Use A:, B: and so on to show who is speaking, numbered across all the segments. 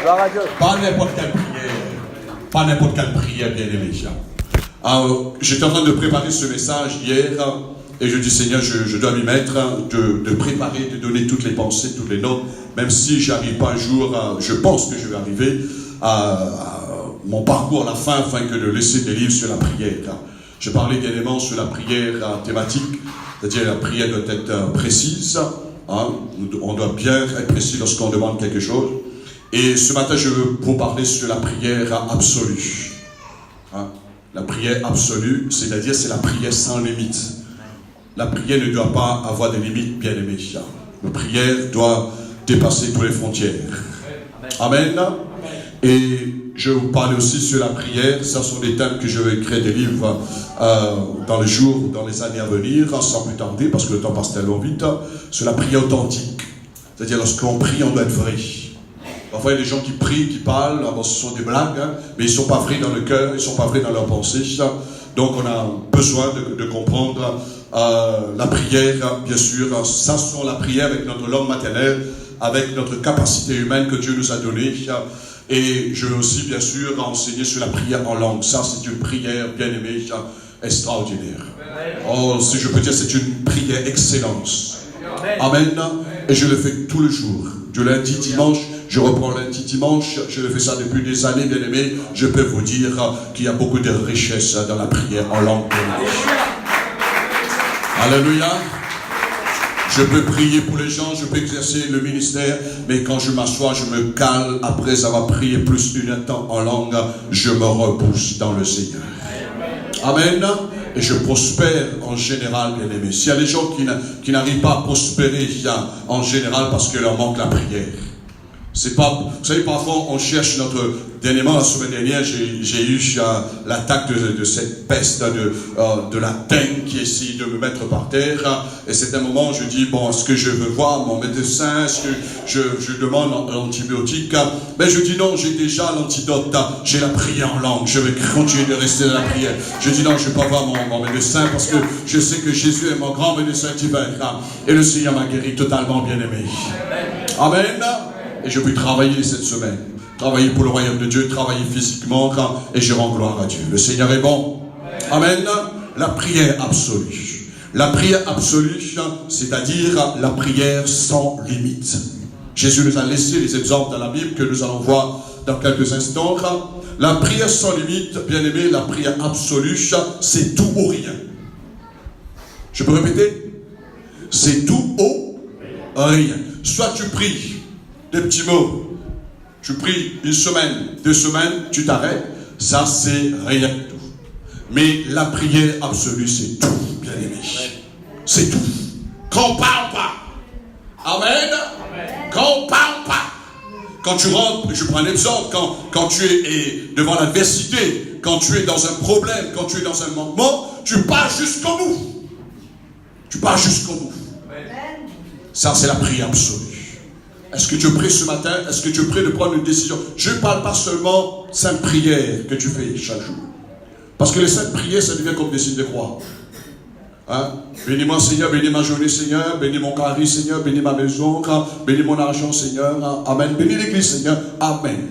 A: Gloire à Dieu.
B: Pas n'importe quelle prière. Pas n'importe quelle prière, bien aimé. J'étais en train de préparer ce message hier et je dis Seigneur, je dois m'y mettre, de préparer, de donner toutes les pensées, toutes les notes, même si j'arrive pas un jour, je pense que je vais arriver à mon parcours à la fin afin que de laisser des livres sur la prière. Je parlais également sur la prière thématique, c'est-à-dire la prière doit être précise. On doit bien être précis lorsqu'on demande quelque chose. Et ce matin, je veux vous parler sur la prière absolue. La prière absolue, c'est-à-dire c'est la prière sans limite. La prière ne doit pas avoir de limites, bien aimé. La prière doit dépasser toutes les frontières. Amen. Et je vais vous parler aussi sur la prière. Ce sont des thèmes que je vais écrire des livres dans les jours, dans les années à venir, sans plus tarder, parce que le temps passe tellement vite, sur la prière authentique. C'est-à-dire lorsqu'on prie, on doit être vrai. Parfois, il y a des gens qui prient, qui parlent, ce sont des blagues, mais ils ne sont pas vrais dans le cœur, ils ne sont pas vrais dans leurs pensées. Donc, on a besoin de comprendre la prière, bien sûr. Ça, sont la prière avec notre langue maternelle, avec notre capacité humaine que Dieu nous a donnée. Et je veux aussi, bien sûr, enseigner sur la prière en langue. Ça, c'est une prière, bien aimée, extraordinaire. Oh, si je peux dire, c'est une prière excellence. Amen. Et je le fais tous les jours. Du lundi, dimanche, je reprends lundi, dimanche. Je le fais ça depuis des années, bien aimé. Je peux vous dire qu'il y a beaucoup de richesse dans la prière en langue. Alléluia. Je peux prier pour les gens, je peux exercer le ministère, mais quand je m'assois, je me cale. Après avoir prié plus d'une temps en langue, je me repousse dans le Seigneur. Amen. Et je prospère en général, bien aimé. S'il y a des gens qui n'arrivent pas à prospérer en général parce qu'il leur manque la prière. C'est pas, vous savez, parfois on cherche dernièrement, la semaine dernière, j'ai eu l'attaque de cette peste de la teigne qui essaye de me mettre par terre. Et c'est un moment où je dis, bon, est-ce que je veux voir mon médecin? Est-ce que je demande l'antibiotique? Mais je dis non, j'ai déjà l'antidote. J'ai la prière en langue. Je vais continuer de rester dans la prière. Je dis non, je ne vais pas voir mon médecin parce que je sais que Jésus est mon grand médecin divin. Et le Seigneur m'a guéri totalement, bien aimé. Amen. Et je peux travailler cette semaine. Travailler pour le royaume de Dieu, travailler physiquement, et je rends gloire à Dieu. Le Seigneur est bon. Amen. La prière absolue. La prière absolue, c'est-à-dire la prière sans limite. Jésus nous a laissé les exemples dans la Bible que nous allons voir dans quelques instants. La prière sans limite, bien aimé, la prière absolue, c'est tout ou rien. Je peux répéter? C'est tout ou rien. Soit tu pries des petits mots. Tu pries une semaine, 2 semaines, tu t'arrêtes. Ça, c'est rien du tout. Mais la prière absolue, c'est tout, bien aimé. C'est tout. Quand on parle pas. Amen. Quand on parle pas. Quand tu rentres, je prends un exemple, quand tu es devant l'adversité, quand tu es dans un problème, quand tu es dans un manquement, tu pars jusqu'au bout. Tu pars jusqu'au bout. Ça, c'est la prière absolue. Est-ce que tu pries ce matin? Est-ce que tu pries de prendre une décision? Je ne parle pas seulement 5 prières que tu fais chaque jour. Parce que les 5 prières, ça devient comme des signes de croix. Bénis-moi Seigneur, bénis ma journée Seigneur, bénis mon carré Seigneur, bénis ma maison, bénis mon argent Seigneur, Amen. Bénis l'église Seigneur, Amen.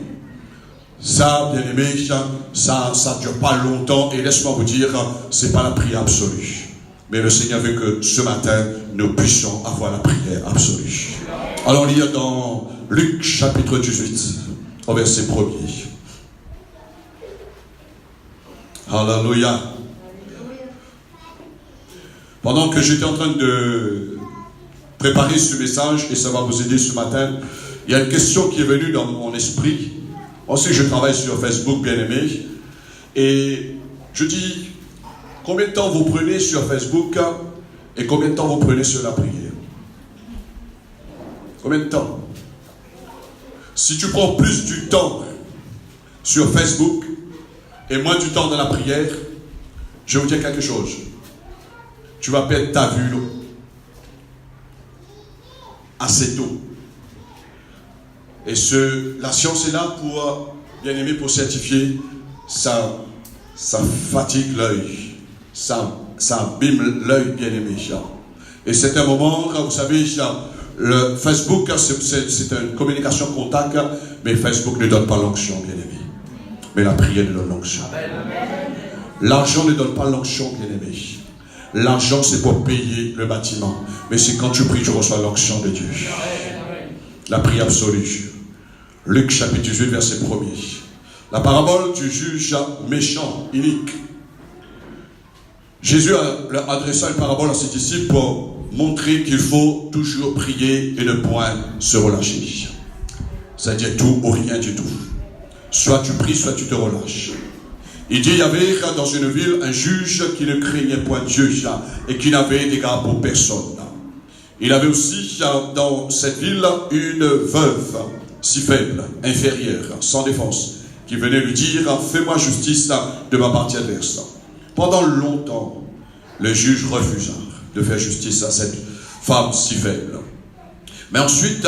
B: Ça, bien aimé, ça ne dure pas longtemps et laisse-moi vous dire, ce n'est pas la prière absolue. Mais le Seigneur veut que ce matin, nous puissions avoir la prière absolue. Allons lire dans Luc chapitre 18, au verset 1er. Alléluia. Pendant que j'étais en train de préparer ce message, et ça va vous aider ce matin, il y a une question qui est venue dans mon esprit. On sait que je travaille sur Facebook, bien aimé, et je dis, combien de temps vous prenez sur Facebook et combien de temps vous prenez sur la prière? Combien de temps? Si tu prends plus du temps sur Facebook et moins du temps dans la prière, je vais vous dire quelque chose. Tu vas perdre ta vue assez tôt. Et la science est là pour, bien aimé, pour certifier, ça fatigue l'œil. Ça abîme l'œil, bien aimé. Et c'est un moment, vous savez, Le Facebook, c'est une communication contact, mais Facebook ne donne pas l'onction, bien aimé. Mais la prière nous donne l'onction. L'argent ne donne pas l'onction, bien aimé. L'argent, c'est pour payer le bâtiment. Mais c'est quand tu pries, tu reçois l'onction de Dieu. La prière absolue. Luc chapitre 18, verset 1er. La parabole du juge méchant, inique. Jésus a adressé une parabole à ses disciples pour montrer qu'il faut toujours prier et ne point se relâcher. C'est-à-dire tout ou rien du tout. Soit tu pries, soit tu te relâches. Il dit, il y avait dans une ville un juge qui ne craignait point Dieu et qui n'avait d'égard pour personne. Il avait aussi dans cette ville une veuve si faible, inférieure, sans défense, qui venait lui dire, fais-moi justice de ma partie adverse. Pendant longtemps, le juge refusa de faire justice à cette femme si faible. Mais ensuite,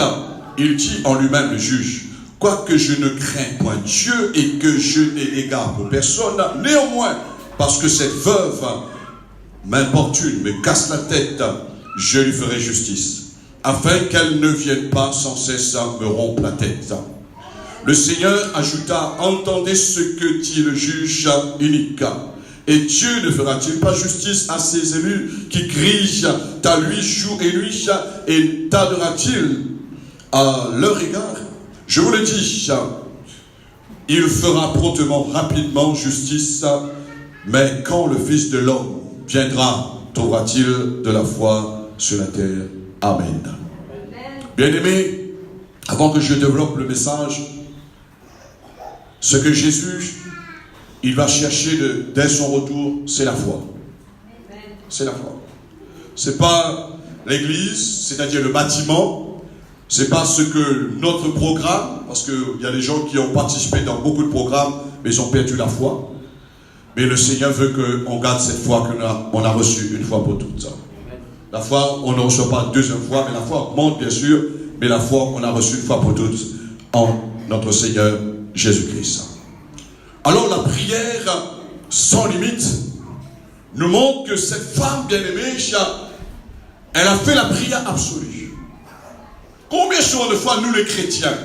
B: il dit en lui-même, le juge, quoique je ne crains point Dieu et que je n'ai égard pour personne, néanmoins, parce que cette veuve m'importune, me casse la tête, je lui ferai justice, afin qu'elle ne vienne pas sans cesse me rompre la tête. Le Seigneur ajouta, entendez ce que dit le juge unique. Et Dieu ne fera-t-il pas justice à ses élus qui crient à lui jour et nuit, et tardera-t-il à leur égard? Je vous le dis, il fera promptement, rapidement justice, mais quand le Fils de l'homme viendra, trouvera-t-il de la foi sur la terre? Amen. Bien-aimés, avant que je développe le message, ce que Jésus, il va chercher dès son retour, c'est la foi. C'est la foi. C'est pas l'église, c'est-à-dire le bâtiment. C'est pas ce que notre programme, parce qu'il y a des gens qui ont participé dans beaucoup de programmes, mais ils ont perdu la foi. Mais le Seigneur veut qu'on garde cette foi qu'on a reçue une fois pour toutes. La foi, on ne reçoit pas une deuxième fois, mais la foi augmente bien sûr, mais la foi qu'on a reçue une fois pour toutes en notre Seigneur Jésus-Christ. Alors la prière sans limite nous montre que cette femme bien-aimée, elle a fait la prière absolue. Combien de fois nous les chrétiens,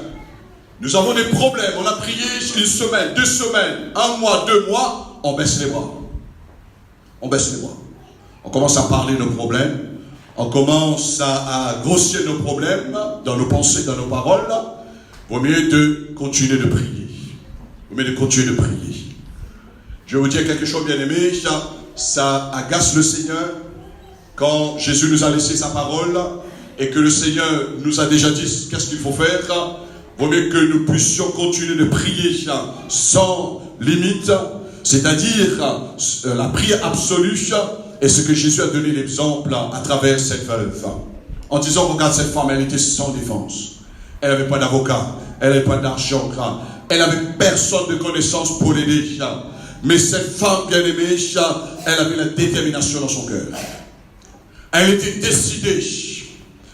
B: nous avons des problèmes, on a prié une semaine, 2 semaines, 1 mois, 2 mois, on baisse les bras. On baisse les bras. On commence à parler de nos problèmes, on commence à grossir nos problèmes dans nos pensées, dans nos paroles. Vaut mieux de continuer de prier. Mais de continuer de prier. Je vais vous dire quelque chose, bien aimé, ça agace le Seigneur quand Jésus nous a laissé sa parole et que le Seigneur nous a déjà dit qu'est-ce qu'il faut faire. Vaut mieux que nous puissions continuer de prier sans limite, c'est-à-dire la prière absolue, et ce que Jésus a donné l'exemple à travers cette veuve. En disant, regarde cette femme, elle était sans défense. Elle n'avait pas d'avocat, elle n'avait pas d'argent, elle n'avait personne de connaissance pour l'aider. Mais cette femme bien-aimée, elle avait la détermination dans son cœur. Elle était décidée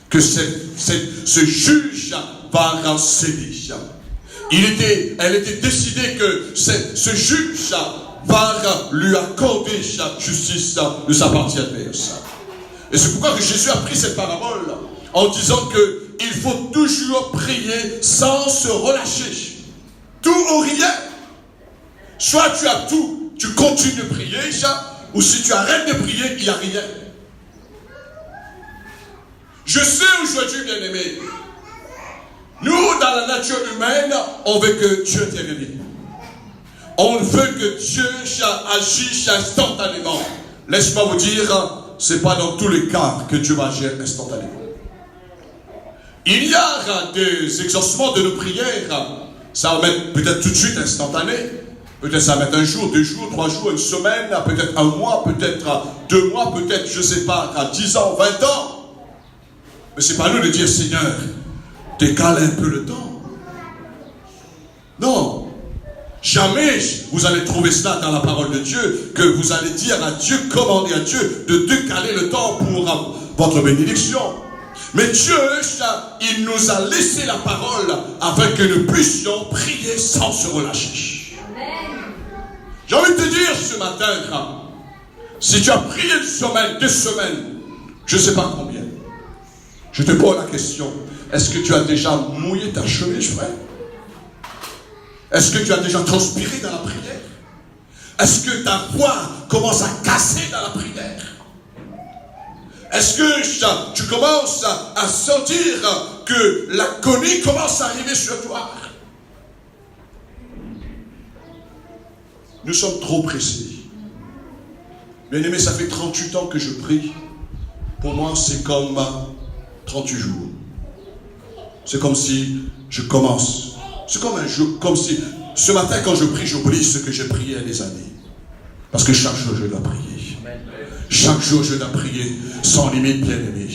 B: que ce juge va céder. Elle était décidée que ce juge va lui accorder justice de sa partie adverse. Et c'est pourquoi que Jésus a pris cette parabole en disant qu'il faut toujours prier sans se relâcher. Tout ou rien. Soit tu as tout, tu continues de prier, ou si tu arrêtes de prier, il n'y a rien. Je sais aujourd'hui, bien-aimé, nous, dans la nature humaine, on veut que Dieu intervienne. On veut que Dieu agisse instantanément. Laisse-moi vous dire, ce n'est pas dans tous les cas que Dieu va agir instantanément. Il y a des exaucements de nos prières. Ça va mettre peut-être tout de suite instantané. Peut-être ça va mettre 1 jour, 2 jours, 3 jours, 1 semaine, peut-être 1 mois, peut-être 2 mois, peut-être, je ne sais pas, à 10 ans, 20 ans. Mais ce n'est pas à nous de dire, Seigneur, décale un peu le temps. Non. Jamais vous allez trouver cela dans la parole de Dieu, que vous allez dire à Dieu, commander à Dieu de décaler le temps pour votre bénédiction. Mais Dieu, il nous a laissé la parole afin que nous puissions prier sans se relâcher. J'ai envie de te dire ce matin, si tu as prié 1 semaine, 2 semaines, je ne sais pas combien, Je te pose la question. Est-ce que tu as déjà mouillé ta chemise, frère? Est-ce que tu as déjà transpiré dans la prière? Est-ce que ta voix commence à casser dans la prière? Est-ce que tu commences à sentir que l'agonie commence à arriver sur toi? Nous sommes trop pressés. Bien-aimé, ça fait 38 ans que je prie. Pour moi, c'est comme 38 jours. C'est comme si je commence. C'est comme un jour, comme si ce matin, quand je prie, j'oublie ce que j'ai prié il y a des années. Parce que chaque jour, je dois prier. Chaque jour, je dois prier sans limite, bien-aimé.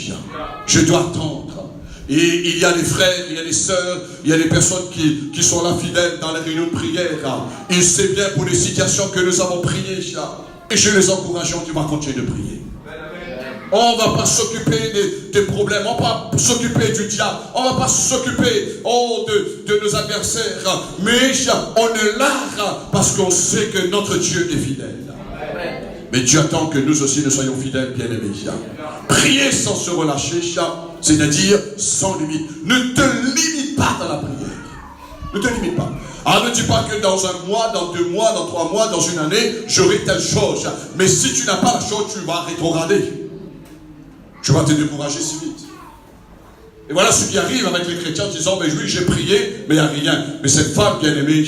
B: Je dois attendre. Et il y a des frères, il y a des sœurs, il y a des personnes qui sont là fidèles dans les réunions de prière. Ils savent bien pour les situations que nous avons priées. Et je les encourage, on va continuer de prier. On ne va pas s'occuper des problèmes, on ne va pas s'occuper du diable, on ne va pas s'occuper de nos adversaires. Mais on est là parce qu'on sait que notre Dieu est fidèle. Mais Dieu attend que nous aussi nous soyons fidèles, bien-aimés. Prier sans se relâcher, c'est-à-dire sans limite. Ne te limite pas dans la prière. Ne te limite pas. Alors ne dis pas que dans un mois, dans 2 mois, dans 3 mois, dans une année, j'aurai telle chose. Mais si tu n'as pas la chose, tu vas rétrograder. Tu vas te décourager si vite. Et voilà ce qui arrive avec les chrétiens en disant, mais oui, j'ai prié, mais il n'y a rien. Mais cette femme bien-aimée,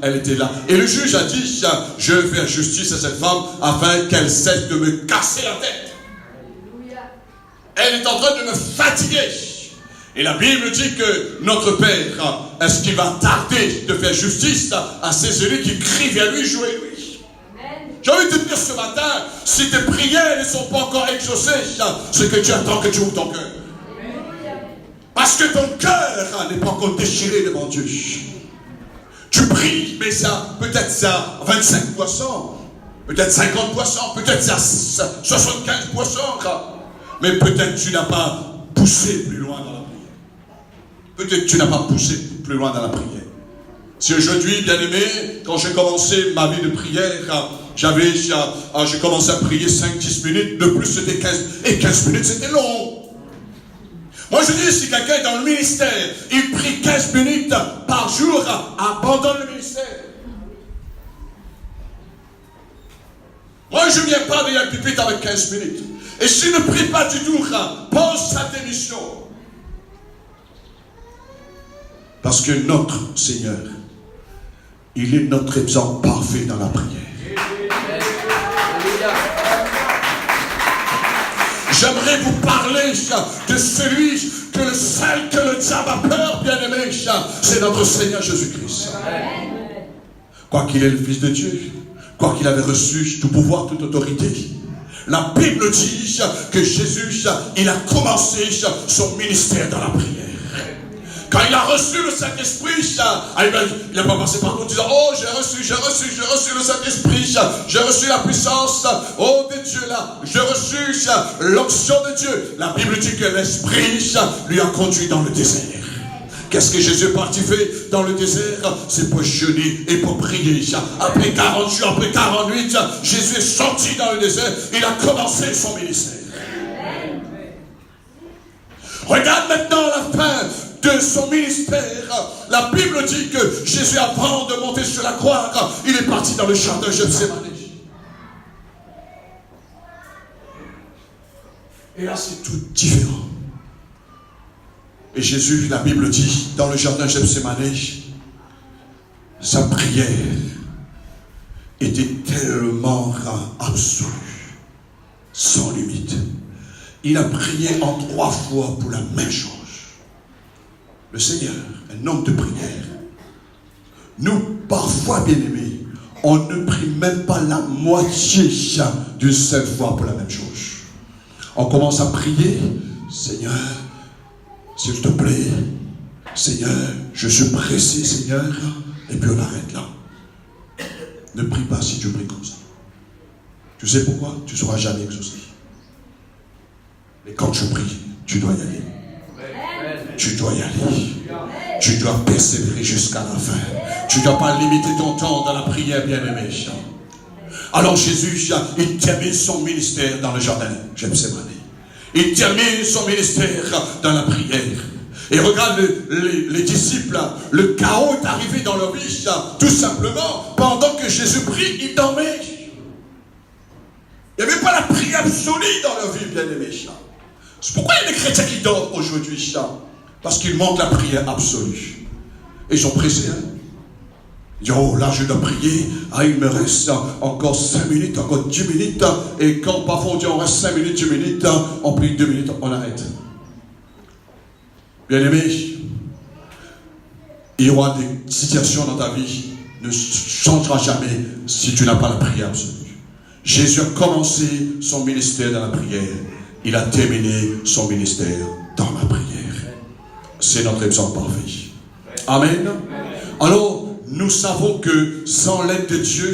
B: elle était là. Et le juge a dit, je vais faire justice à cette femme afin qu'elle cesse de me casser la tête. Elle est en train de me fatiguer. Et la Bible dit que notre Père, est-ce qu'il va tarder de faire justice à ces élus qui crient vers lui, jouez lui? J'ai envie de te dire ce matin, si tes prières ne sont pas encore exaucées, c'est que Dieu attend que tu ouvres ton cœur. Parce que ton cœur n'est pas encore déchiré devant Dieu. Tu pries, mais ça, peut-être ça 25%, peut-être 50%, peut-être ça 75%. Mais peut-être tu n'as pas poussé plus loin dans la prière. Peut-être tu n'as pas poussé plus loin dans la prière. Si aujourd'hui, bien-aimé, quand j'ai commencé ma vie de prière, j'ai commencé à prier 5-10 minutes, de plus c'était 15, et 15 minutes c'était long. Moi je dis, si quelqu'un est dans le ministère, il prie 15 minutes par jour, abandonne le ministère. Moi je ne viens pas derrière le pupitre avec 15 minutes. Et s'il ne prie pas du tout, pose sa démission. Parce que notre Seigneur, il est notre exemple parfait dans la prière. J'aimerais vous parler de celui que le seul que le diable a peur, bien-aimé, c'est notre Seigneur Jésus-Christ. Quoi qu'il est le Fils de Dieu, quoi qu'il avait reçu tout pouvoir, toute autorité, la Bible dit que Jésus, il a commencé son ministère dans la prière. Quand il a reçu le Saint-Esprit, il n'a pas passé par nous en disant, oh j'ai reçu le Saint-Esprit, j'ai reçu la puissance, oh de Dieu là, j'ai reçu l'onction de Dieu. La Bible dit que l'Esprit lui a conduit dans le désert. Qu'est-ce que Jésus est parti faire dans le désert? C'est pour jeûner et pour prier. Après 40 jours, après 48, Jésus est sorti dans le désert, il a commencé son ministère. Regarde maintenant la fin de son ministère. La Bible dit que Jésus, avant de monter sur la croix, il est parti dans le jardin Gethsémani. Et là, c'est tout différent. Et Jésus, la Bible dit, dans le jardin Gethsémani, sa prière était tellement absolue, sans limite. Il a prié en 3 fois pour la même chose. Le Seigneur, un homme de prière. Nous, parfois, bien-aimés, on ne prie même pas la moitié d'une seule fois pour la même chose. On commence à prier, Seigneur, s'il te plaît, Seigneur, je suis pressé, Seigneur, et puis on arrête là. Ne prie pas si tu pries comme ça. Tu sais pourquoi? Tu ne seras jamais exaucé. Mais quand tu pries, tu dois y aller. Tu dois y aller. Tu dois persévérer jusqu'à la fin. Tu ne dois pas limiter ton temps dans la prière, bien-aimé. Alors Jésus, il termine son ministère dans le jardin Gethsémani. Il termine son ministère dans la prière. Et regarde les disciples, le chaos est arrivé dans leur vie, tout simplement, pendant que Jésus prie, ils dormaient. Il n'y avait pas la prière absolue dans leur vie, bien-aimés. C'est pourquoi il y a des chrétiens qui dorment aujourd'hui, parce qu'ils manquent la prière absolue. Et ils sont pressés, hein. Ils disent, oh là je dois prier, il me reste encore 5 minutes, encore 10 minutes, et quand parfois on dit on reste 5 minutes, 10 minutes, on prie 2 minutes, on arrête. Bien-aimé, il y aura des situations dans ta vie, ne changera jamais si tu n'as pas la prière absolue. Jésus a commencé son ministère dans la prière, il a terminé son ministère dans la prière. C'est notre exemple parfait. Amen. Alors, nous savons que sans l'aide de Dieu,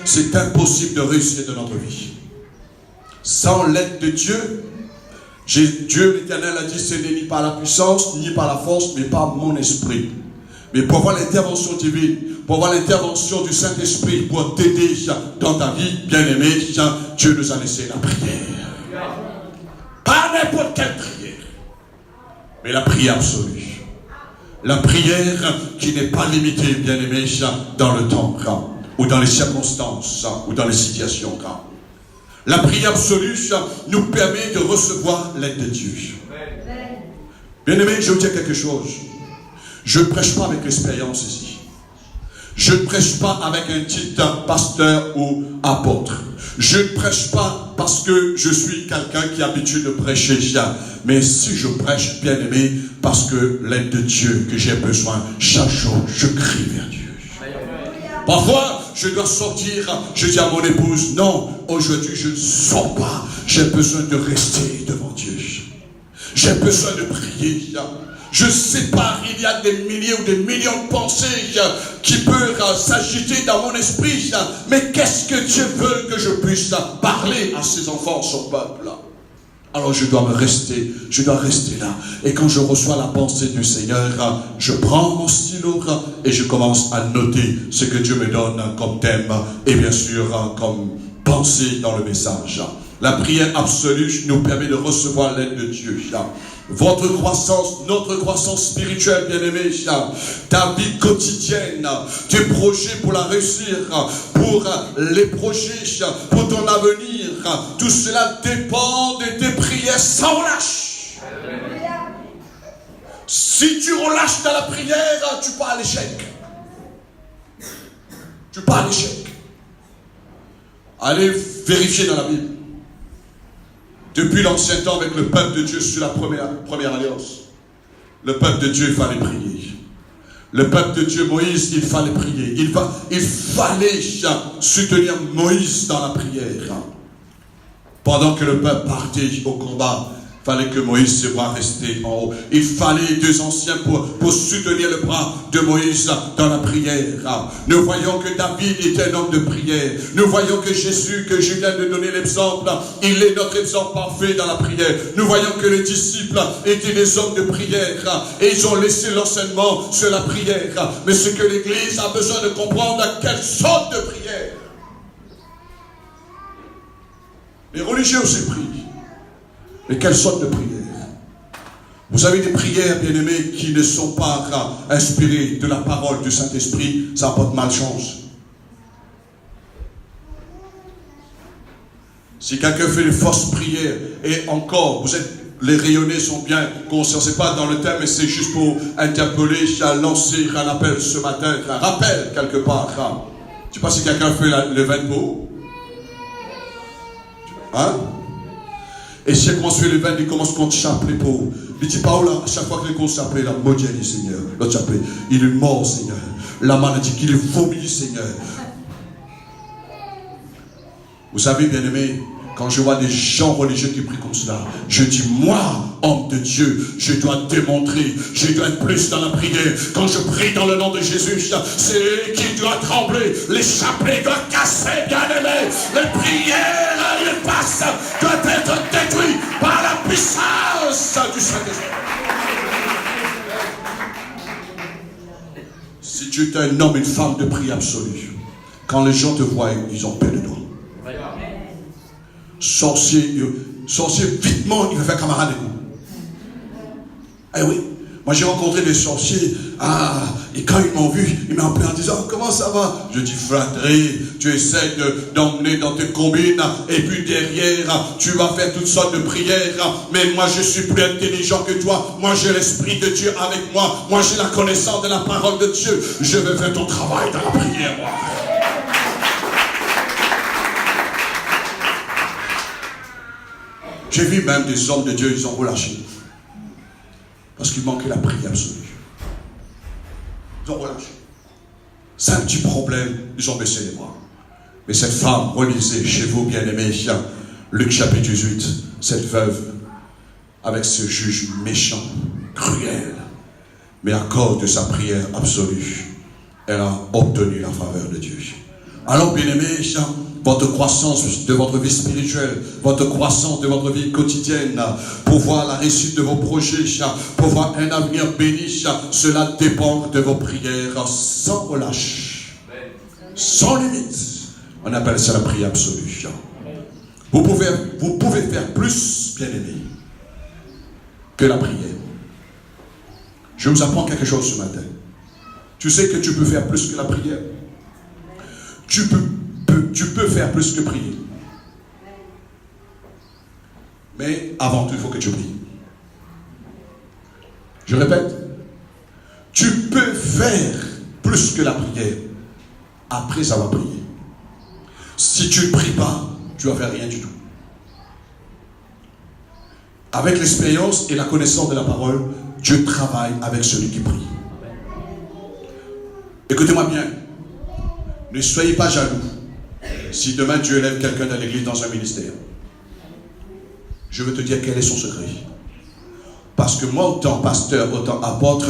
B: c'est impossible de réussir dans notre vie. Sans l'aide de Dieu, Dieu l'Éternel a dit, ce n'est ni par la puissance, ni par la force, mais par mon esprit. Mais pour voir l'intervention divine, pour voir l'intervention du Saint-Esprit, pour t'aider dans ta vie, bien-aimé, Dieu nous a laissé la prière. Pas n'importe quelle prière, mais la prière absolue. La prière qui n'est pas limitée, bien-aimé, dans le temps, ou dans les circonstances, ou dans les situations. La prière absolue nous permet de recevoir l'aide de Dieu. Bien-aimé, je vais vous dire quelque chose. Je ne prêche pas avec l'expérience ici. Je ne prêche pas avec un titre pasteur ou apôtre. Je ne prêche pas parce que je suis quelqu'un qui a l'habitude de prêcher. Mais si je prêche, bien aimé, parce que l'aide de Dieu que j'ai besoin, chaque jour, je crie vers Dieu. Parfois, je dois sortir, je dis à mon épouse, non, aujourd'hui je ne sors pas. J'ai besoin de rester devant Dieu. J'ai besoin de prier. Je sépare, il y a des milliers ou des millions de pensées qui peuvent s'agiter dans mon esprit. Mais qu'est-ce que Dieu veut que je puisse parler à ses enfants, son peuple? Alors je dois rester là. Et quand je reçois la pensée du Seigneur, je prends mon stylo et je commence à noter ce que Dieu me donne comme thème et bien sûr comme pensée dans le message. La prière absolue nous permet de recevoir l'aide de Dieu. Votre croissance, notre croissance spirituelle, bien-aimé, ta vie quotidienne, tes projets pour la réussir, pour les projets, pour ton avenir, tout cela dépend de tes prières sans relâche. Si tu relâches dans la prière, tu pars à l'échec. Tu pars à l'échec. Allez vérifier dans la Bible. Depuis l'ancien temps avec le peuple de Dieu sur la première alliance, le peuple de Dieu, il fallait prier. Le peuple de Dieu, Moïse, il fallait prier. Il fallait soutenir Moïse dans la prière. Pendant que le peuple partait au combat, il fallait que Moïse se voie rester en haut. Il fallait 2 anciens pour soutenir le bras de Moïse dans la prière. Nous voyons que David était un homme de prière. Nous voyons que Jésus, que je viens de donner l'exemple, il est notre exemple parfait dans la prière. Nous voyons que les disciples étaient des hommes de prière et ils ont laissé l'enseignement sur la prière. Mais ce que l'Église a besoin de comprendre, quelle sorte de prière. Les religieux aussi prient. Mais quelle sorte de prière? Vous avez des prières, bien-aimés, qui ne sont pas inspirées de la parole du Saint-Esprit, ça apporte malchance. Si quelqu'un fait une fausse prière, et encore, les rayonnés sont bien conscients, c'est pas dans le thème, mais c'est juste pour interpeller, lancer un appel ce matin, un rappel quelque part. Je ne sais pas si quelqu'un fait le vin de peau. Hein? Et si elle commence à faire le vin, il commence à chapeler pour. Il dit, Paola, à chaque fois qu'il commence à chapeler, la maudit Seigneur. L'autre chapeler, il est mort, Seigneur. La maladie qu'il est vomi, Seigneur. Vous savez, bien-aimés, quand je vois des gens religieux qui prient comme cela, je dis, moi, homme de Dieu, je dois démontrer, je dois être plus dans la prière. Quand je prie dans le nom de Jésus, c'est lui qui doit trembler, les chapelets doivent casser, bien-aimés, les prières, les passes doivent être détruites par la puissance du Saint-Esprit. Si tu es un homme, une femme de prière absolue, quand les gens te voient, ils ont peur de toi. Sorciers, sorcier, vitement, il va faire camarade avec nous. Eh oui. Moi j'ai rencontré des sorciers, et quand ils m'ont vu, ils m'ont appelé en disant, comment ça va? Je dis, flatterie, tu essaies d'emmener dans tes combines, et puis derrière, tu vas faire toutes sortes de prières, mais moi je suis plus intelligent que toi, moi j'ai l'Esprit de Dieu avec moi, moi j'ai la connaissance de la parole de Dieu, je vais faire ton travail dans la prière, moi. J'ai vu même des hommes de Dieu, ils ont relâché. Parce qu'il manquait la prière absolue. Ils ont relâché. C'est un petit problème, ils ont baissé les bras. Mais cette femme, relisez chez vous, bien-aimés, Luc chapitre 18, cette veuve, avec ce juge méchant, cruel, mais à cause de sa prière absolue, elle a obtenu la faveur de Dieu. Alors, bien-aimés, votre croissance de votre vie spirituelle, votre croissance de votre vie quotidienne, pour voir la réussite de vos projets, pour voir un avenir béni, cela dépend de vos prières sans relâche, sans limite. On appelle ça la prière absolue. Vous pouvez faire plus, bien-aimés, que la prière. Je vous apprends quelque chose ce matin. Tu sais que tu peux faire plus que la prière. Tu peux faire plus que prier. Mais avant tout, il faut que tu pries. Je répète, tu peux faire plus que la prière après avoir prié. Si tu ne pries pas, tu ne vas faire rien du tout. Avec l'expérience et la connaissance de la parole, Dieu travaille avec celui qui prie. Écoutez-moi bien. Ne soyez pas jaloux si demain Dieu élève quelqu'un dans l'église dans un ministère. Je veux te dire quel est son secret. Parce que moi, autant pasteur, autant apôtre,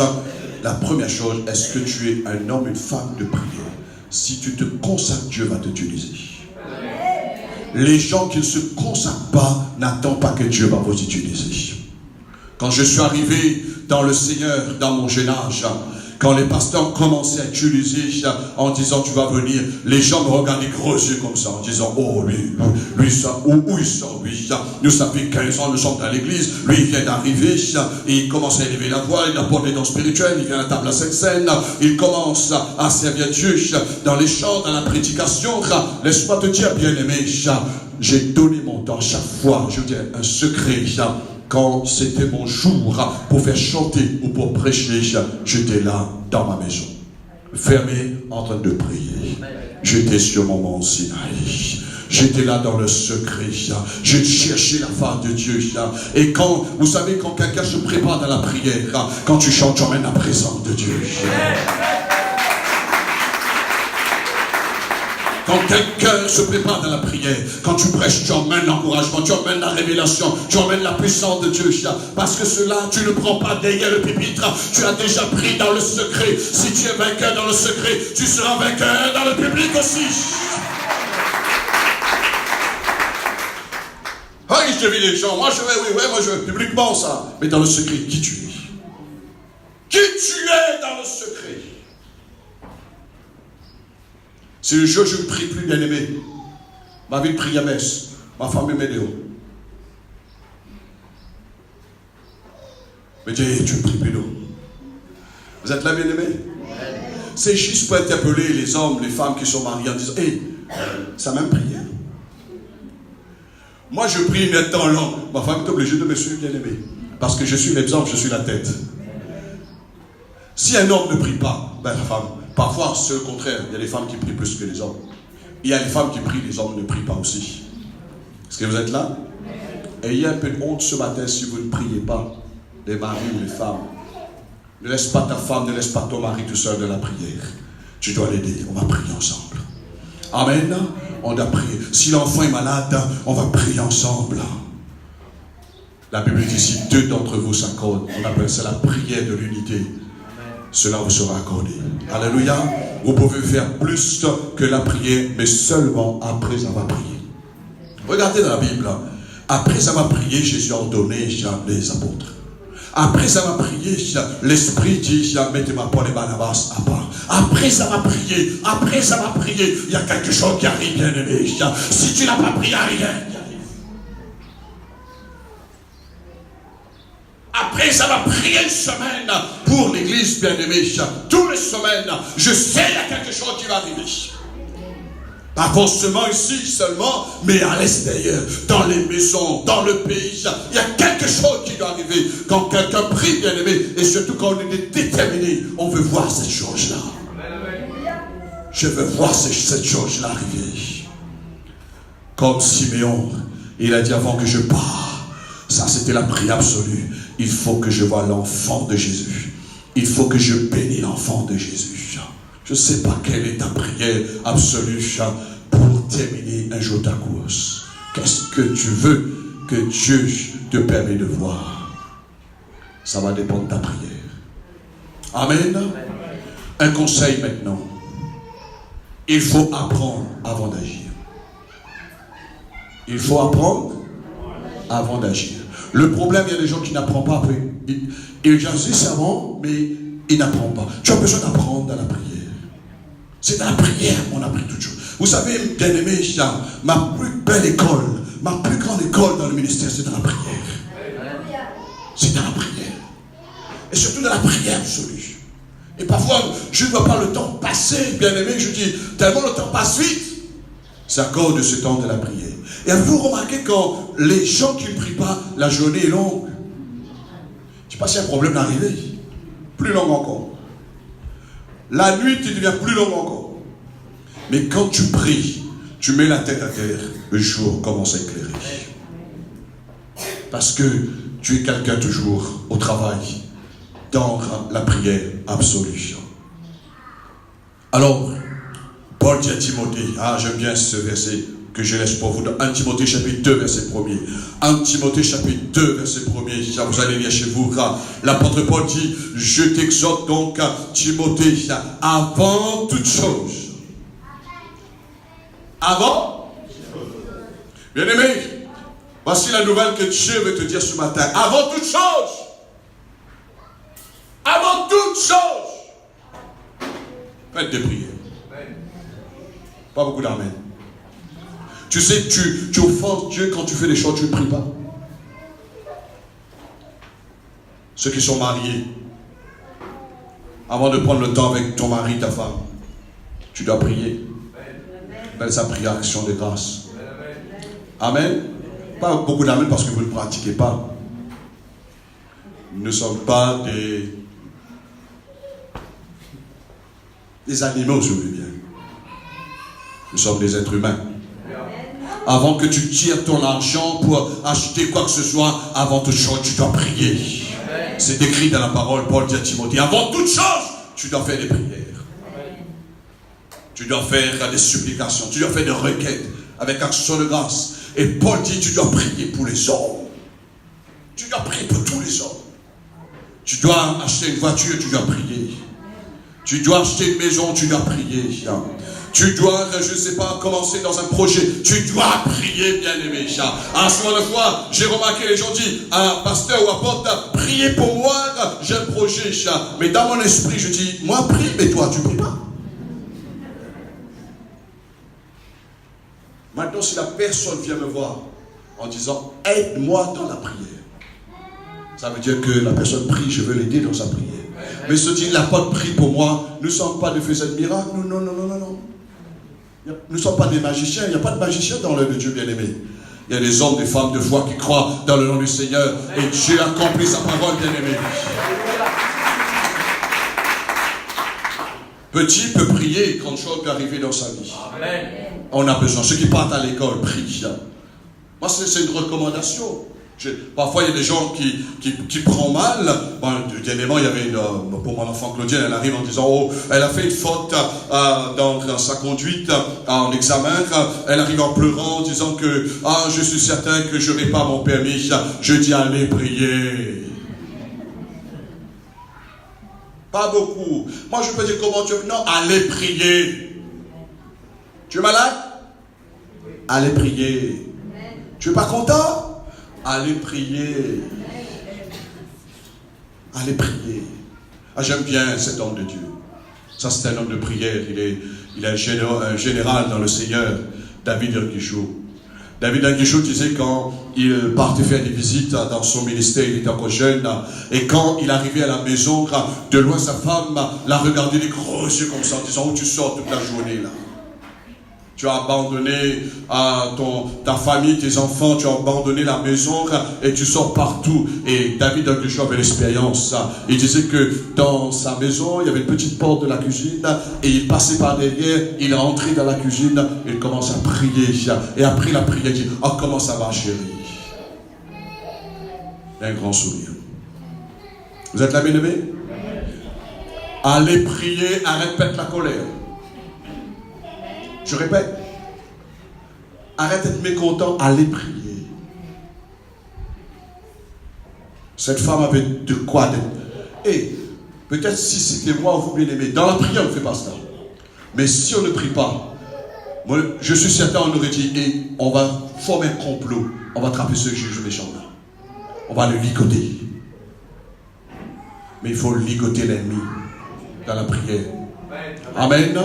B: la première chose, est-ce que tu es un homme, une femme de prière? Si tu te consacres, Dieu va t'utiliser. Les gens qui ne se consacrent pas n'attendent pas que Dieu va vous utiliser. Quand je suis arrivé dans le Seigneur, dans mon jeune âge, quand les pasteurs commençaient à utiliser en disant tu vas venir, les gens me regardaient gros yeux comme ça en disant oh lui ça, où il sort lui, nous ça fait 15 ans nous sommes dans l'église, lui il vient d'arriver et il commence à élever la voix, il apporte des dons spirituels, il vient à la table à cette scène, il commence à servir Dieu dans les chants, dans la prédication. Laisse-moi te dire bien aimé, j'ai donné mon temps chaque fois, je veux dire un secret. Quand c'était mon jour pour faire chanter ou pour prêcher, j'étais là dans ma maison, fermé en train de prier. J'étais sur mon mont Sinaï. J'étais là dans le secret. J'ai cherché la face de Dieu. Et quand, vous savez, quand quelqu'un se prépare dans la prière, quand tu chantes, tu emmènes la présence de Dieu. Quand quelqu'un se prépare dans la prière, quand tu prêches, tu emmènes l'encouragement, tu emmènes la révélation, tu emmènes la puissance de Dieu. Parce que cela, tu ne prends pas derrière le pupitre, tu as déjà pris dans le secret. Si tu es vainqueur dans le secret, tu seras vainqueur dans le public aussi. Ah, je vis les gens, moi je vais publiquement ça. Mais dans le secret, qui tu es? Qui tu es dans le secret? Si le jour je ne prie plus, bien aimé, ma vie de prière baisse, ma femme m'aide. Mais Dieu, tu ne pries plus d'eau. Vous êtes là, bien aimé? C'est juste pour interpeller les hommes, les femmes qui sont mariés en disant, hé, ça même prière. Moi je prie un temps long, ma femme est obligée de me suivre, bien aimé. Parce que je suis l'exemple, je suis la tête. Si un homme ne prie pas, ben la femme. Parfois, c'est le contraire. Il y a des femmes qui prient plus que les hommes. Il y a des femmes qui prient, les hommes ne prient pas aussi. Est-ce que vous êtes là? Ayez un peu de honte ce matin si vous ne priez pas, les maris ou les femmes. Ne laisse pas ta femme, ne laisse pas ton mari tout seul de la prière. Tu dois l'aider. On va prier ensemble. Amen. On doit prier. Si l'enfant est malade, on va prier ensemble. La Bible dit si deux d'entre vous s'accordent, on appelle ça la prière de l'unité. Cela vous sera accordé. Alléluia. Vous pouvez faire plus que la prière, mais seulement après avoir prié. Regardez dans la Bible. Après avoir prié, Jésus a ordonné les apôtres. Après avoir prié, l'Esprit dit, mettez-moi Paul et Barnabas à part. Après avoir prié, il y a quelque chose qui arrive, bien aimé. Si tu n'as pas prié, rien qui arrive. après avoir prié une semaine pour l'église bien-aimée, toutes les semaines, je sais qu'il y a quelque chose qui va arriver. Pas forcément ici seulement, mais à l'extérieur, dans les maisons, dans le pays. Il y a quelque chose qui doit arriver. Quand quelqu'un prie, bien-aimé, et surtout quand on est déterminé, on veut voir cette chose-là. Je veux voir cette chose-là arriver. Comme Siméon, il a dit avant que je parte, ça c'était la prière absolue. Il faut que je voie l'enfant de Jésus. Il faut que je bénisse l'enfant de Jésus. Je ne sais pas quelle est ta prière absolue pour terminer un jour ta course. Qu'est-ce que tu veux que Dieu te permette de voir? Ça va dépendre de ta prière. Amen. Un conseil maintenant. Il faut apprendre avant d'agir. Il faut apprendre avant d'agir. Le problème, il y a des gens qui n'apprennent pas après. Ils agissent avant, mais ils n'apprennent pas. Tu as besoin d'apprendre dans la prière. C'est dans la prière qu'on apprend toutes choses. Vous savez, bien-aimé, ma plus belle école, ma plus grande école dans le ministère, c'est dans la prière. C'est dans la prière. Et surtout dans la prière absolue. Et parfois, je ne vois pas le temps passer, bien-aimé, je dis, tellement le temps passe vite. C'est à cause de ce temps de la prière. Et avez-vous remarqué quand les gens qui ne prient pas, la journée est longue? Je ne sais pas s'il y a un problème d'arriver. Plus long encore. La nuit, tu deviens plus long encore. Mais quand tu pries, tu mets la tête à terre, le jour commence à éclairer. Parce que tu es quelqu'un toujours au travail, dans la prière absolue. Alors, Paul dit à Timothée, j'aime bien ce verset que je laisse pour vous, dans 1 Timothée chapitre 2, verset 1er. 1 Timothée chapitre 2, verset 1er, vous allez lire chez vous, l'apôtre Paul dit, je t'exhorte donc, Timothée, avant toute chose. Avant? Bien-aimé, voici la nouvelle que Dieu veut te dire ce matin. Avant toute chose. Avant toute chose. Faites des prières. Pas beaucoup d'amen. Tu sais que tu offenses Dieu quand tu fais des choses, tu ne pries pas. Ceux qui sont mariés, avant de prendre le temps avec ton mari, ta femme, tu dois prier. Belle sa prière, action de grâce. Amen. Pas beaucoup d'amen parce que vous ne pratiquez pas. Nous ne sommes pas des animaux, je veux bien. Nous sommes des êtres humains. Avant que tu tires ton argent pour acheter quoi que ce soit, avant toute chose, tu dois prier. C'est écrit dans la parole, Paul dit à Timothée, avant toute chose, tu dois faire des prières. Tu dois faire des supplications, tu dois faire des requêtes avec action de grâce. Et Paul dit, tu dois prier pour les hommes. Tu dois prier pour tous les hommes. Tu dois acheter une voiture, tu dois prier. Tu dois acheter une maison, tu dois prier. Tu dois, je ne sais pas, commencer dans un projet. Tu dois prier, bien-aimé. À ce moment de fois, j'ai remarqué les gens disent, pasteur ou apôtre, priez pour moi, j'ai un projet. Mais dans mon esprit, je dis, moi prie, mais toi, tu ne pries pas. Maintenant, si la personne vient me voir en disant, aide-moi dans la prière, ça veut dire que la personne prie, je veux l'aider dans sa prière. Mais se dit, l'apôtre prie pour moi, nous ne sommes pas des faiseurs de miracles, non. Nous ne sommes pas des magiciens, il n'y a pas de magiciens dans l'œuvre de Dieu bien-aimé. Il y a des hommes, des femmes de foi qui croient dans le nom du Seigneur et Dieu accomplit sa parole bien-aimé. Petit peut prier, grande chose peut arriver dans sa vie. Amen. On a besoin. Ceux qui partent à l'école prient. Moi, c'est une recommandation. Parfois, il y a des gens qui prennent mal. Dernièrement, il y avait pour mon enfant Claudienne, elle arrive en disant, oh, elle a fait une faute dans sa conduite en examen. Elle arrive en pleurant, en disant que, je suis certain que je n'aurai pas mon permis. Je dis, allez prier. Pas beaucoup. Moi, je peux dire comment tu veux. Non, allez prier. Tu es malade? Allez prier. Tu n'es pas content? Allez prier. Allez prier. J'aime bien cet homme de Dieu. Ça, c'est un homme de prière. Il est un général dans le Seigneur, David Erguijou. David Anguichot disait quand il partait faire des visites dans son ministère, il était encore jeune, et quand il arrivait à la maison, de loin sa femme l'a regardé des gros yeux comme ça, en disant où tu sors toute la journée là. Tu as abandonné ta famille, tes enfants, tu as abandonné la maison et tu sors partout. Et David Anguichot avait l'expérience. Il disait que dans sa maison, il y avait une petite porte de la cuisine et il passait par derrière, il est entré dans la cuisine, il commence à prier. Et après la prière, il dit, oh comment ça va chérie? Un grand sourire. Vous êtes là, bien-aimés? Allez prier, arrête de la colère. Je répète, arrête d'être mécontent, allez prier. Cette femme avait de quoi d'être. Et peut-être si c'était moi, vous bien-aimés, dans la prière, on ne fait pas ça. Mais si on ne prie pas, moi, je suis certain, on aurait dit, et on va former un complot, on va attraper ce juge méchant-là. On va le ligoter. Mais il faut ligoter l'ennemi dans la prière. Amen.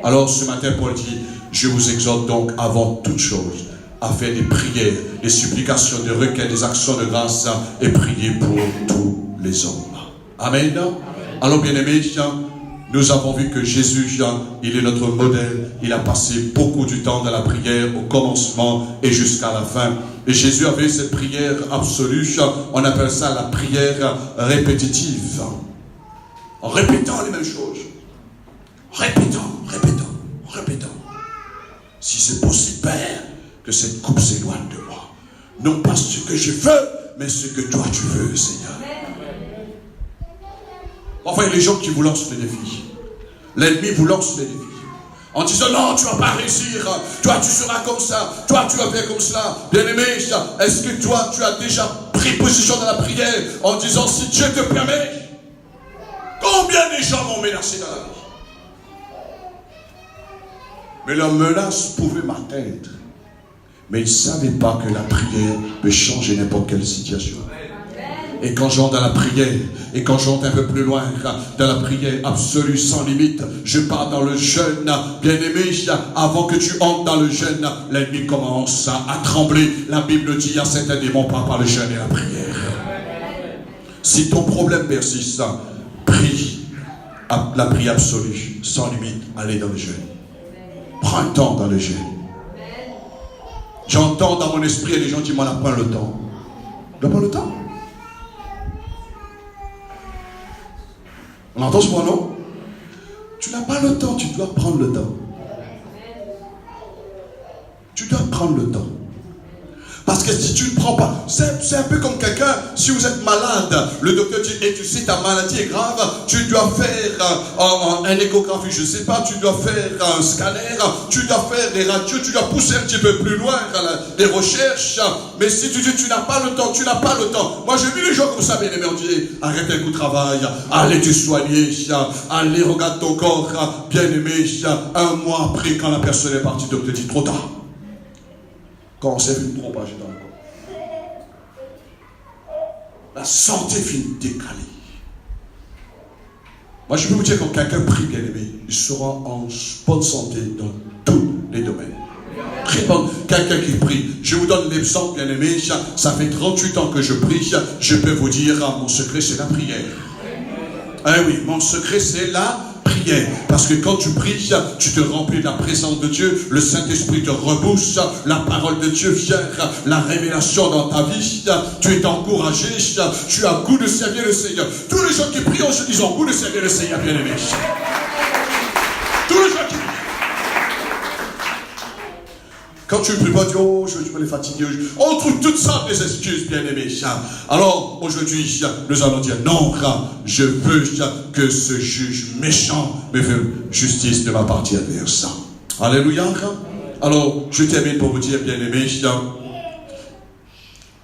B: Alors ce matin, Paul dit, je vous exhorte donc avant toute chose à faire des prières, des supplications, des requêtes, des actions de grâce et prier pour tous les hommes. Amen. Alors bien-aimés, nous avons vu que Jésus, il est notre modèle. Il a passé beaucoup du temps dans la prière au commencement et jusqu'à la fin. Et Jésus avait cette prière absolue, on appelle ça la prière répétitive. En répétant les mêmes choses. Répétant. Si c'est possible, Père, que cette coupe s'éloigne de moi. Non pas ce que je veux, mais ce que toi tu veux, Seigneur. Enfin, il y a les gens qui vous lancent les défis. L'ennemi vous lance les défis. En disant, non, tu ne vas pas réussir. Toi, tu seras comme ça. Toi, tu vas faire comme cela. Bien-aimé, est-ce que toi, tu as déjà pris position dans la prière en disant, si Dieu te permet, combien de gens m'ont menacé dans la vie? Mais leur menace pouvait m'atteindre. Mais ils ne savaient pas que la prière peut changer n'importe quelle situation. Et quand j'entre dans la prière, et quand j'entre un peu plus loin, dans la prière absolue, sans limite, je pars dans le jeûne, bien-aimé, avant que tu entres dans le jeûne, l'ennemi commence à trembler. La Bible dit, il y a certains démons par le jeûne et la prière. Si ton problème persiste, prie, la prière absolue, sans limite, allez dans le jeûne. Prends un temps dans le jeûne. J'entends dans mon esprit, et les gens disent, on n'a pas le temps. On n'a pas le temps. On entend ce mot, non? Tu n'as pas le temps, tu dois prendre le temps. Tu dois prendre le temps. Parce que si tu ne prends pas, c'est un peu comme quelqu'un, si vous êtes malade, le docteur dit, et tu sais ta maladie est grave, tu dois faire un échographie, je ne sais pas, tu dois faire un scanner, tu dois faire des radios, tu dois pousser un petit peu plus loin les recherches. Mais si tu dis tu n'as pas le temps, tu n'as pas le temps. Moi j'ai vu les gens comme ça, bien aimé, on dit, arrête un coup de travail, allez te soigner, allez regarde ton corps, bien aimé, un mois après quand la personne est partie, le docteur dit trop tard. Quand on s'est vu trop âgé dans le corps. La santé finit décalée. Moi, je peux vous dire que quand quelqu'un prie, bien aimé, il sera en bonne santé dans tous les domaines. Quelqu'un qui prie. Je vous donne l'exemple, bien aimé. Ça fait 38 ans que je prie. Je peux vous dire, mon secret, c'est la prière. Ah oui, mon secret, c'est la prière. Parce que quand tu pries, tu te remplis de la présence de Dieu, le Saint-Esprit te rebousse, la parole de Dieu vient, la révélation dans ta vie, tu es encouragé, tu as goût de servir le Seigneur. Tous les gens qui prient, ils ont goût de servir le Seigneur, bien aimé. Tous les gens qui prient. Quand tu ne pries pas, tu dis, oh, je peux les fatiguer. On trouve toutes sortes des excuses, bien aimés. Alors, aujourd'hui, nous allons dire, non, je veux que ce juge méchant me fasse justice de ma partie adverse. Alléluia. Alors, je termine pour vous dire, bien aimés,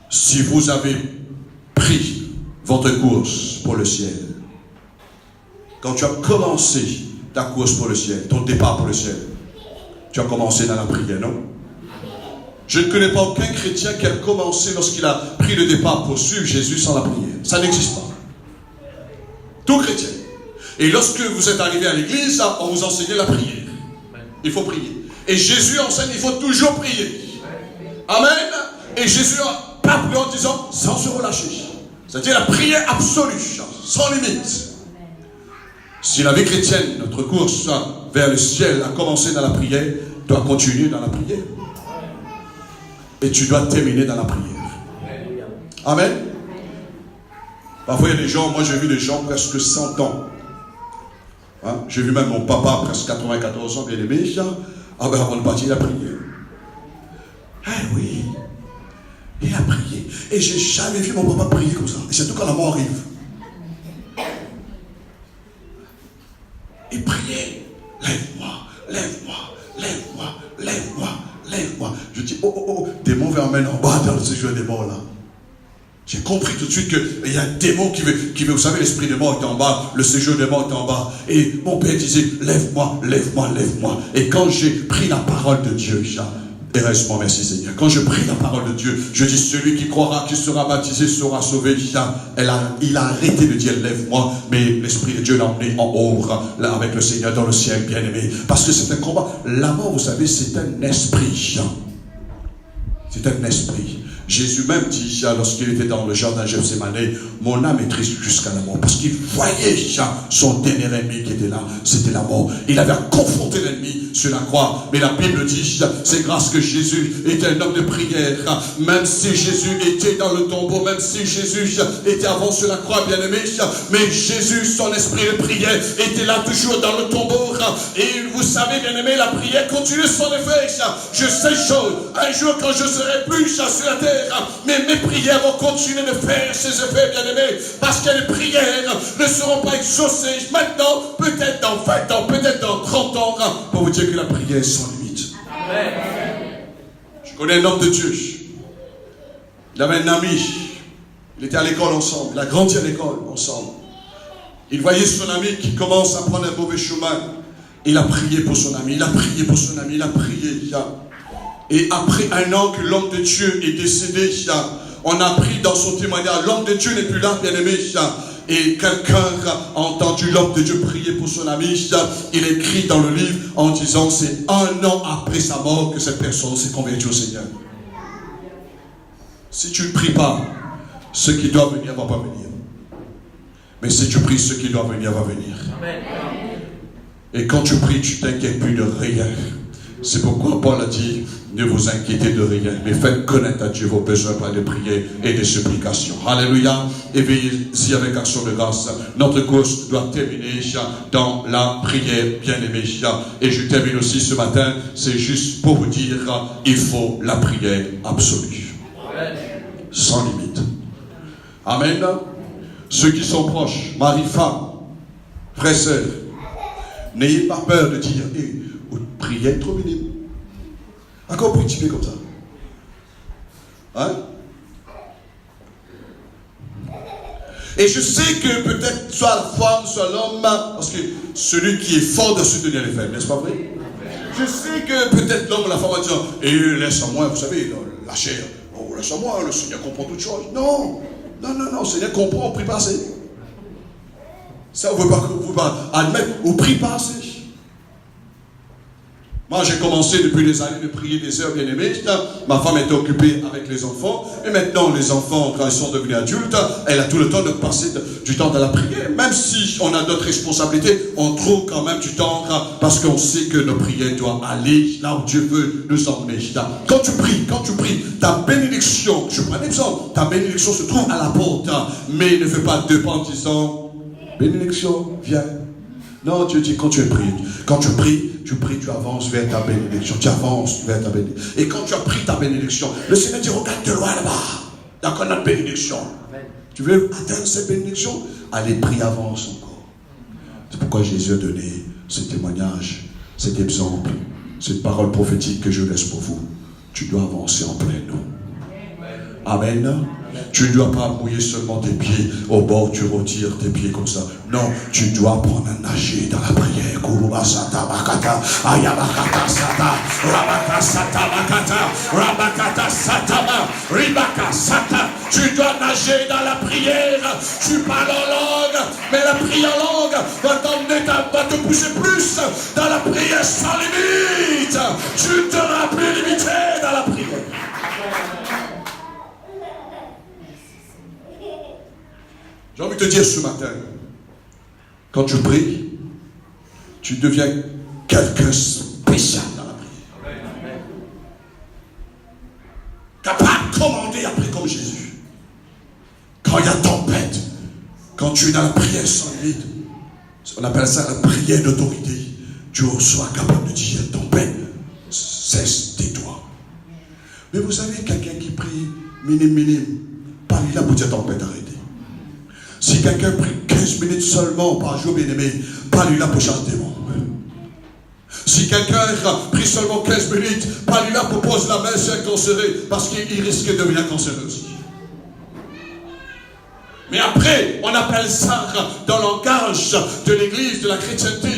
B: si vous avez pris votre course pour le ciel, quand tu as commencé ta course pour le ciel, ton départ pour le ciel, tu as commencé dans la prière, non? Je ne connais pas aucun chrétien qui a commencé lorsqu'il a pris le départ pour suivre Jésus sans la prière. Ça n'existe pas. Tout chrétien. Et lorsque vous êtes arrivé à l'église, on vous enseignait la prière. Il faut prier. Et Jésus enseigne, il faut toujours prier. Amen. Et Jésus n'a pas pris en disant sans se relâcher. C'est-à-dire la prière absolue, sans limite. Si la vie chrétienne, notre course vers le ciel a commencé dans la prière, doit continuer dans la prière. Et tu dois terminer dans la prière. Amen. Parfois il y a des gens, moi j'ai vu des gens presque 100 ans. Hein? J'ai vu même mon papa, presque 94 ans, bien aimé, avant de partir, il a prié. Ah oui, il a prié. Et j'ai jamais vu mon papa prier comme ça. Et surtout quand la mort arrive. Il priait. Lève-moi, lève-moi, lève-moi, lève-moi, lève-moi. Je dis, oh, démon veut emmener en bas dans le séjour des morts là. J'ai compris tout de suite qu'il y a un démon qui veut, vous savez, l'esprit des morts est en bas, le séjour des morts est en bas. Et mon père disait, lève-moi, lève-moi, lève-moi. Et quand j'ai pris la parole de Dieu, et reste-moi, merci Seigneur. Quand je prie la parole de Dieu, je dis, celui qui croira, qui sera baptisé, sera sauvé. Il a arrêté de dire, lève-moi, mais l'Esprit de Dieu l'a emmené en haut, là, avec le Seigneur dans le ciel, bien-aimé. Parce que c'est un combat. La mort, vous savez, c'est un esprit. C'est un esprit. Jésus même dit, lorsqu'il était dans le jardin Gethsémane, mon âme est triste jusqu'à la mort. Parce qu'il voyait son dernier ennemi qui était là, c'était la mort. Il avait confronté l'ennemi sur la croix. Mais la Bible dit, c'est grâce que Jésus était un homme de prière. Même si Jésus était dans le tombeau, même si Jésus était avant sur la croix, bien aimé, mais Jésus, son esprit de prière, était là toujours dans le tombeau. Et vous savez, bien aimé, la prière continue son effet. Je sais chose, un jour quand je serai plus sur la terre, mais mes prières vont continuer de faire ses effets, bien-aimés, parce que les prières ne seront pas exaucées maintenant, peut-être dans 20 ans, peut-être dans 30 ans, pour vous dire que la prière est sans limite. Amen. Je connais un homme de Dieu. Il avait un ami. Il était à l'école ensemble. Il a grandi à l'école ensemble. Il voyait son ami qui commence à prendre un mauvais chemin. Il a prié pour son ami. Il a prié pour son ami. Il a prié. Et après un an que l'homme de Dieu est décédé, on a appris dans son témoignage, l'homme de Dieu n'est plus là, bien aimé. Et quelqu'un a entendu l'homme de Dieu prier pour son ami. Il écrit dans le livre en disant, c'est un an après sa mort que cette personne s'est convertie au Seigneur. Si tu ne pries pas, ce qui doit venir ne va pas venir. Mais si tu pries, ce qui doit venir va venir. Amen. Et quand tu pries, tu t'inquiètes plus de rien. C'est pourquoi Paul a dit, ne vous inquiétez de rien, mais faites connaître à Dieu vos besoins par des prières et des supplications. Alléluia. Et veillez-y avec action de grâce. Notre course doit terminer dans la prière, bien-aimé. Et je termine aussi ce matin, c'est juste pour vous dire, il faut la prière absolue. Amen. Sans limite. Amen. Ceux qui sont proches, mari, femme, frères, sœurs, n'ayez pas peur de dire, vous priez trop minime. Encore vous priez comme ça. Hein? Et je sais que peut-être soit la femme, soit l'homme, parce que celui qui est fort doit soutenir les femmes, n'est-ce pas vrai? Je sais que peut-être l'homme ou la femme va dire, laisse-moi, vous savez, la chair, laisse-moi, le Seigneur comprend toutes choses. Non, le Seigneur comprend, on ne prie pas assez. Ça, vous ne pouvez pas admettre, on ne prie pas assez. Moi, j'ai commencé depuis des années de prier des heures bien-aimées. Ma femme était occupée avec les enfants. Et maintenant, les enfants, quand ils sont devenus adultes, elle a tout le temps de passer du temps dans la prière. Même si on a d'autres responsabilités, on trouve quand même du temps parce qu'on sait que nos prières doivent aller là où Dieu veut nous emmener. Quand tu pries, ta bénédiction, je prends un exemple, ta bénédiction se trouve à la porte. Mais ne fais pas deux pas en disant, bénédiction, viens. Non, Dieu dit, quand tu pries, tu avances vers ta bénédiction. Tu avances vers ta bénédiction. Et quand tu as pris ta bénédiction, le Seigneur dit, regarde de loin là-bas. D'accord, notre bénédiction. Amen. Tu veux atteindre cette bénédiction? Allez, prie, avance encore. C'est pourquoi Jésus a donné ce témoignage, cet exemple, cette parole prophétique que je laisse pour vous. Tu dois avancer en plein eau. Amen. Tu ne dois pas mouiller seulement tes pieds au bord, tu retires tes pieds comme ça. Non, tu dois prendre un nager dans la prière. Kurubasata bakata, ayabakata sata, rabaka sata bakata, rabakata satama, ribaka sata. Tu dois nager dans la prière. Tu parles en langue, mais la prière en langue va t'emmener, va te pousser plus dans la prière sans limite. Tu ne seras plus limité dans la prière. J'ai envie de te dire ce matin, quand tu pries, tu deviens quelqu'un spécial dans la prière. Capable de commander après comme Jésus. Quand il y a tempête, quand tu es dans la prière sans limite, on appelle ça la prière d'autorité. Tu sois capable de dire tempête, cesse, tais-toi. Mais vous savez, quelqu'un qui prie minime, pas lui là pour dire tempête, arrêtez. Si quelqu'un prie 15 minutes seulement par jour, bien aimé, pas lui là pour chasser des démons. Si quelqu'un prie seulement 15 minutes, pas lui là pour poser la main sur un cancéreux, parce qu'il risque de devenir cancéreux aussi. Mais après, on appelle ça, dans le langage de l'église, de la chrétienté,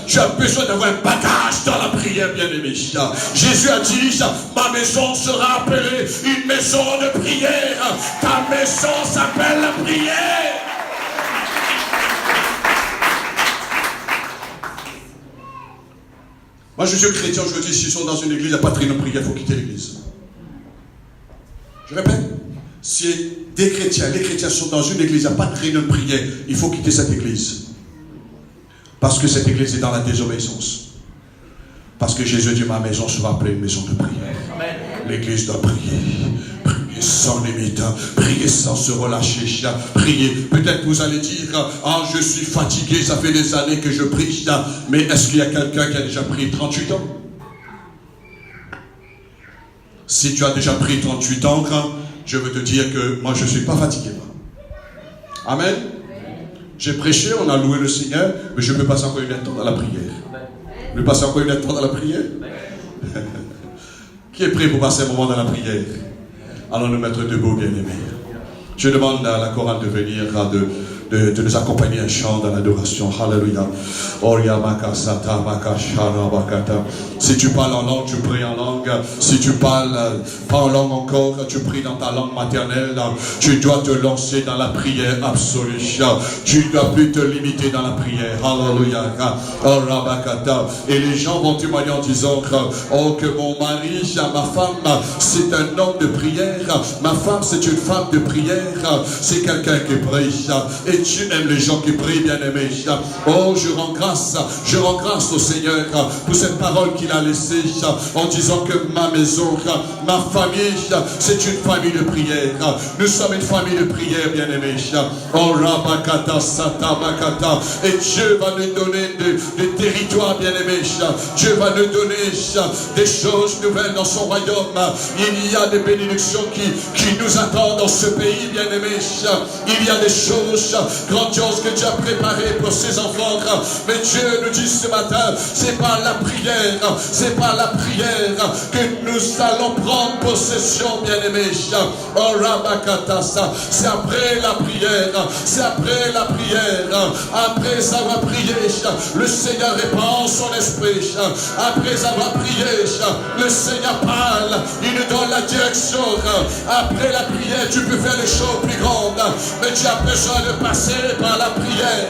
B: tu as besoin d'avoir un bagage dans la prière, bien-aimé. Jésus a dit, ma maison sera appelée une maison de prière. Ta maison s'appelle la prière. Moi, je suis chrétien, je dis, s'ils sont dans une église, il n'y a pas de réunion de prière, il faut quitter l'église. Je répète, si les chrétiens sont dans une église, il n'y a pas de réunion de prière, il faut quitter cette église. Parce que cette église est dans la désobéissance. Parce que Jésus dit, ma maison sera appelée une maison de prière. L'église doit prier. Prier sans limite. Prier sans se relâcher. Prier. Peut-être vous allez dire, ah, je suis fatigué, ça fait des années que je prie. Mais est-ce qu'il y a quelqu'un qui a déjà prié 38 ans? Si tu as déjà pris 38 ans, je veux te dire que moi je ne suis pas fatigué. Amen. J'ai prêché, on a loué le Seigneur, mais je peux passer encore une temps dans la prière. Je peux passer encore une temps dans la prière. Qui est prêt pour passer un moment dans la prière? Allons nous mettre debout, bien-aimés. Je demande à la chorale de venir, de nous accompagner un chant dans l'adoration. Alléluia. Si tu parles en langue, tu pries en langue. Si tu parles pas en langue encore, tu pries dans ta langue maternelle. Tu dois te lancer dans la prière absolue. Tu ne dois plus te limiter dans la prière. Alléluia. Et les gens vont témoigner en disant, oh, que mon mari, ma femme, c'est un homme de prière. Ma femme, c'est une femme de prière. C'est quelqu'un qui prie. Et tu aimes les gens qui prient, bien-aimés. Oh, je rends grâce au Seigneur pour cette parole qu'il a laissée en disant que ma maison, ma famille, c'est une famille de prière. Nous sommes une famille de prière, bien-aimés. Oh, Rabakata, Satabakata. Et Dieu va nous donner des territoires, bien-aimés. Dieu va nous donner des choses nouvelles dans son royaume. Il y a des bénédictions qui nous attendent dans ce pays, bien-aimés. Il y a des choses grandioses que Dieu a préparées pour ses enfants. Mais Dieu nous dit ce matin, c'est par la prière que nous allons prendre possession, bien-aimés. Oh, Rabakatasa, c'est après la prière, après avoir prié, le Seigneur répand son esprit. Après avoir prié, le Seigneur parle, il nous donne la direction. Après la prière, tu peux faire les choses plus grandes, mais tu as besoin de passer par la prière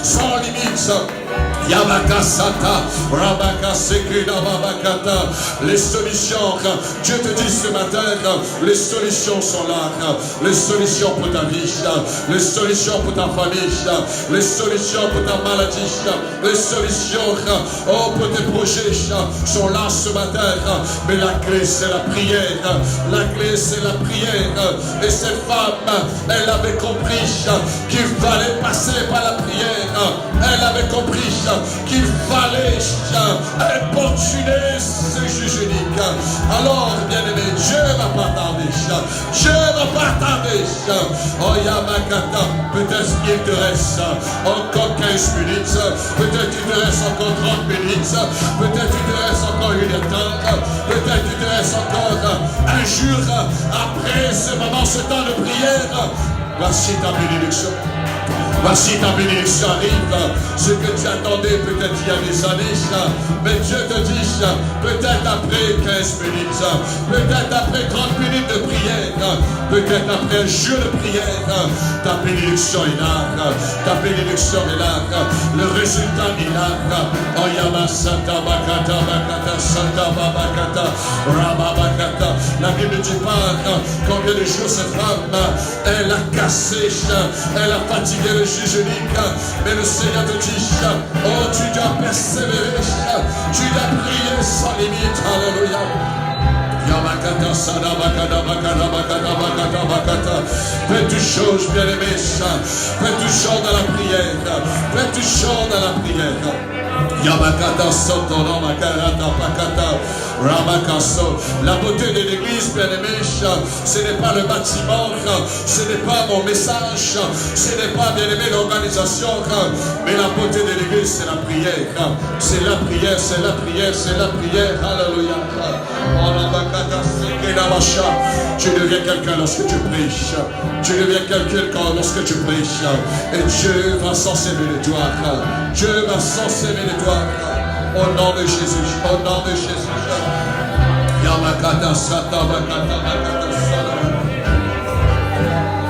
B: sans limite. Yabakasata, Rabakasekina Babakata. Les solutions, Dieu te dit ce matin, les solutions sont là. Les solutions pour ta vie, les solutions pour ta famille, les solutions pour ta maladie, les solutions pour tes projets sont là ce matin. Mais la clé c'est la prière. La clé c'est la prière. Et cette femme, elle avait compris qu'il fallait passer par la prière. Elle avait compris qu'il fallait importuner ce juge unique. Alors, bien-aimé, Dieu va pas tarder. Dieu va pas tarder. Oh, Yamakata, peut-être qu'il te reste encore 15 minutes. Peut-être qu'il te reste encore 30 minutes. Peut-être qu'il te reste encore une heure. Peut-être qu'il te reste encore un jour. Après ce moment, ce temps de prière, voici ta bénédiction. Voici ta bénédiction arrive. Ce que tu attendais peut-être il y a des années, mais Dieu te dit, peut-être après 15 minutes, peut-être après 30 minutes de prière, peut-être après un jour de prière, ta bénédiction est là, ta bénédiction est là, le résultat est là. Oyama Santa Bakata Bakata Santa Babakata Rababakata. La Bible dit pas combien de jours cette femme, elle a cassé, elle a fatigué le juge unique, mais le Seigneur te dit, oh tu dois persévérer, tu dois prier sans limite. Alléluia. Fais toutes choses, bien-aimé. Fais toutes choses dans la prière. Fais toutes choses dans la prière. Yamakata Soto Makarata Pakata Ramakaso. La beauté de l'église, bien-aimé, ce n'est pas le bâtiment, ce n'est pas mon message, ce n'est pas, bien-aimé, l'organisation, mais la beauté de l'église, c'est la prière. C'est la prière, c'est la prière, c'est la prière. Alléluia. Tu deviens quelqu'un lorsque tu prêches. Tu deviens quelqu'un lorsque tu prêches. Et Dieu va s'en servir de toi. Dieu va s'en servir de toi. Au nom de Jésus. Au nom de Jésus. Yamakata Sata Bakata Bakata Sata.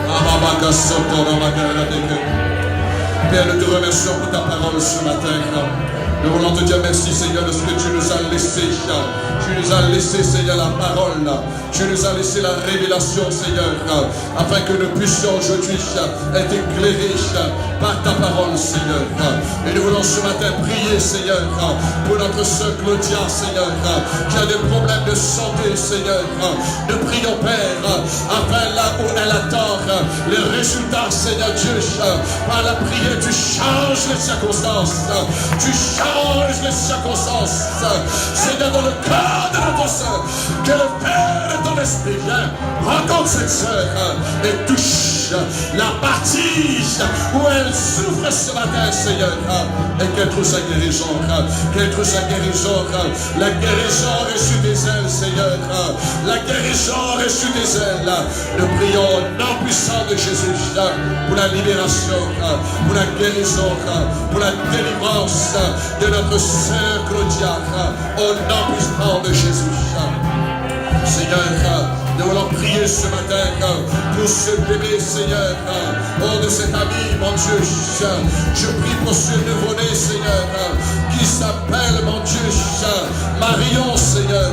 B: Amabaka Soto Ramakara Deke. Père, nous te remercions pour ta parole ce matin. Nous voulons te dire merci, Seigneur, de ce que tu nous as laissé. Tu nous as laissé, Seigneur, la parole. Tu nous as laissé la révélation, Seigneur, afin que nous puissions aujourd'hui être éclairés par ta parole, Seigneur. Et nous voulons ce matin prier, Seigneur, pour notre sœur Claudia, Seigneur, qui a des problèmes de santé, Seigneur. Nous prions, Père, afin là où elle attend les résultats, Seigneur Dieu, par la prière, tu changes les circonstances. Tu changes les circonstances. Seigneur, dans le cœur de notre sœur, que le Père de ton esprit rencontre cette sœur et touche la partie où elle souffre ce matin, Seigneur, et qu'elle trouve sa guérison, qu'elle trouve sa guérison, la guérison reçue des ailes, Seigneur, la guérison reçue des ailes. Nous prions au nom puissant de Jésus pour la libération, pour la guérison, pour la délivrance de notre sœur Claudia, au nom puissant de Jésus. Seigneur, nous voulons prier ce matin pour ce bébé, Seigneur, oh de cet ami, mon Dieu. Je prie pour ce nouveau-né, Seigneur, qui s'appelle, mon Dieu, Marion, Seigneur.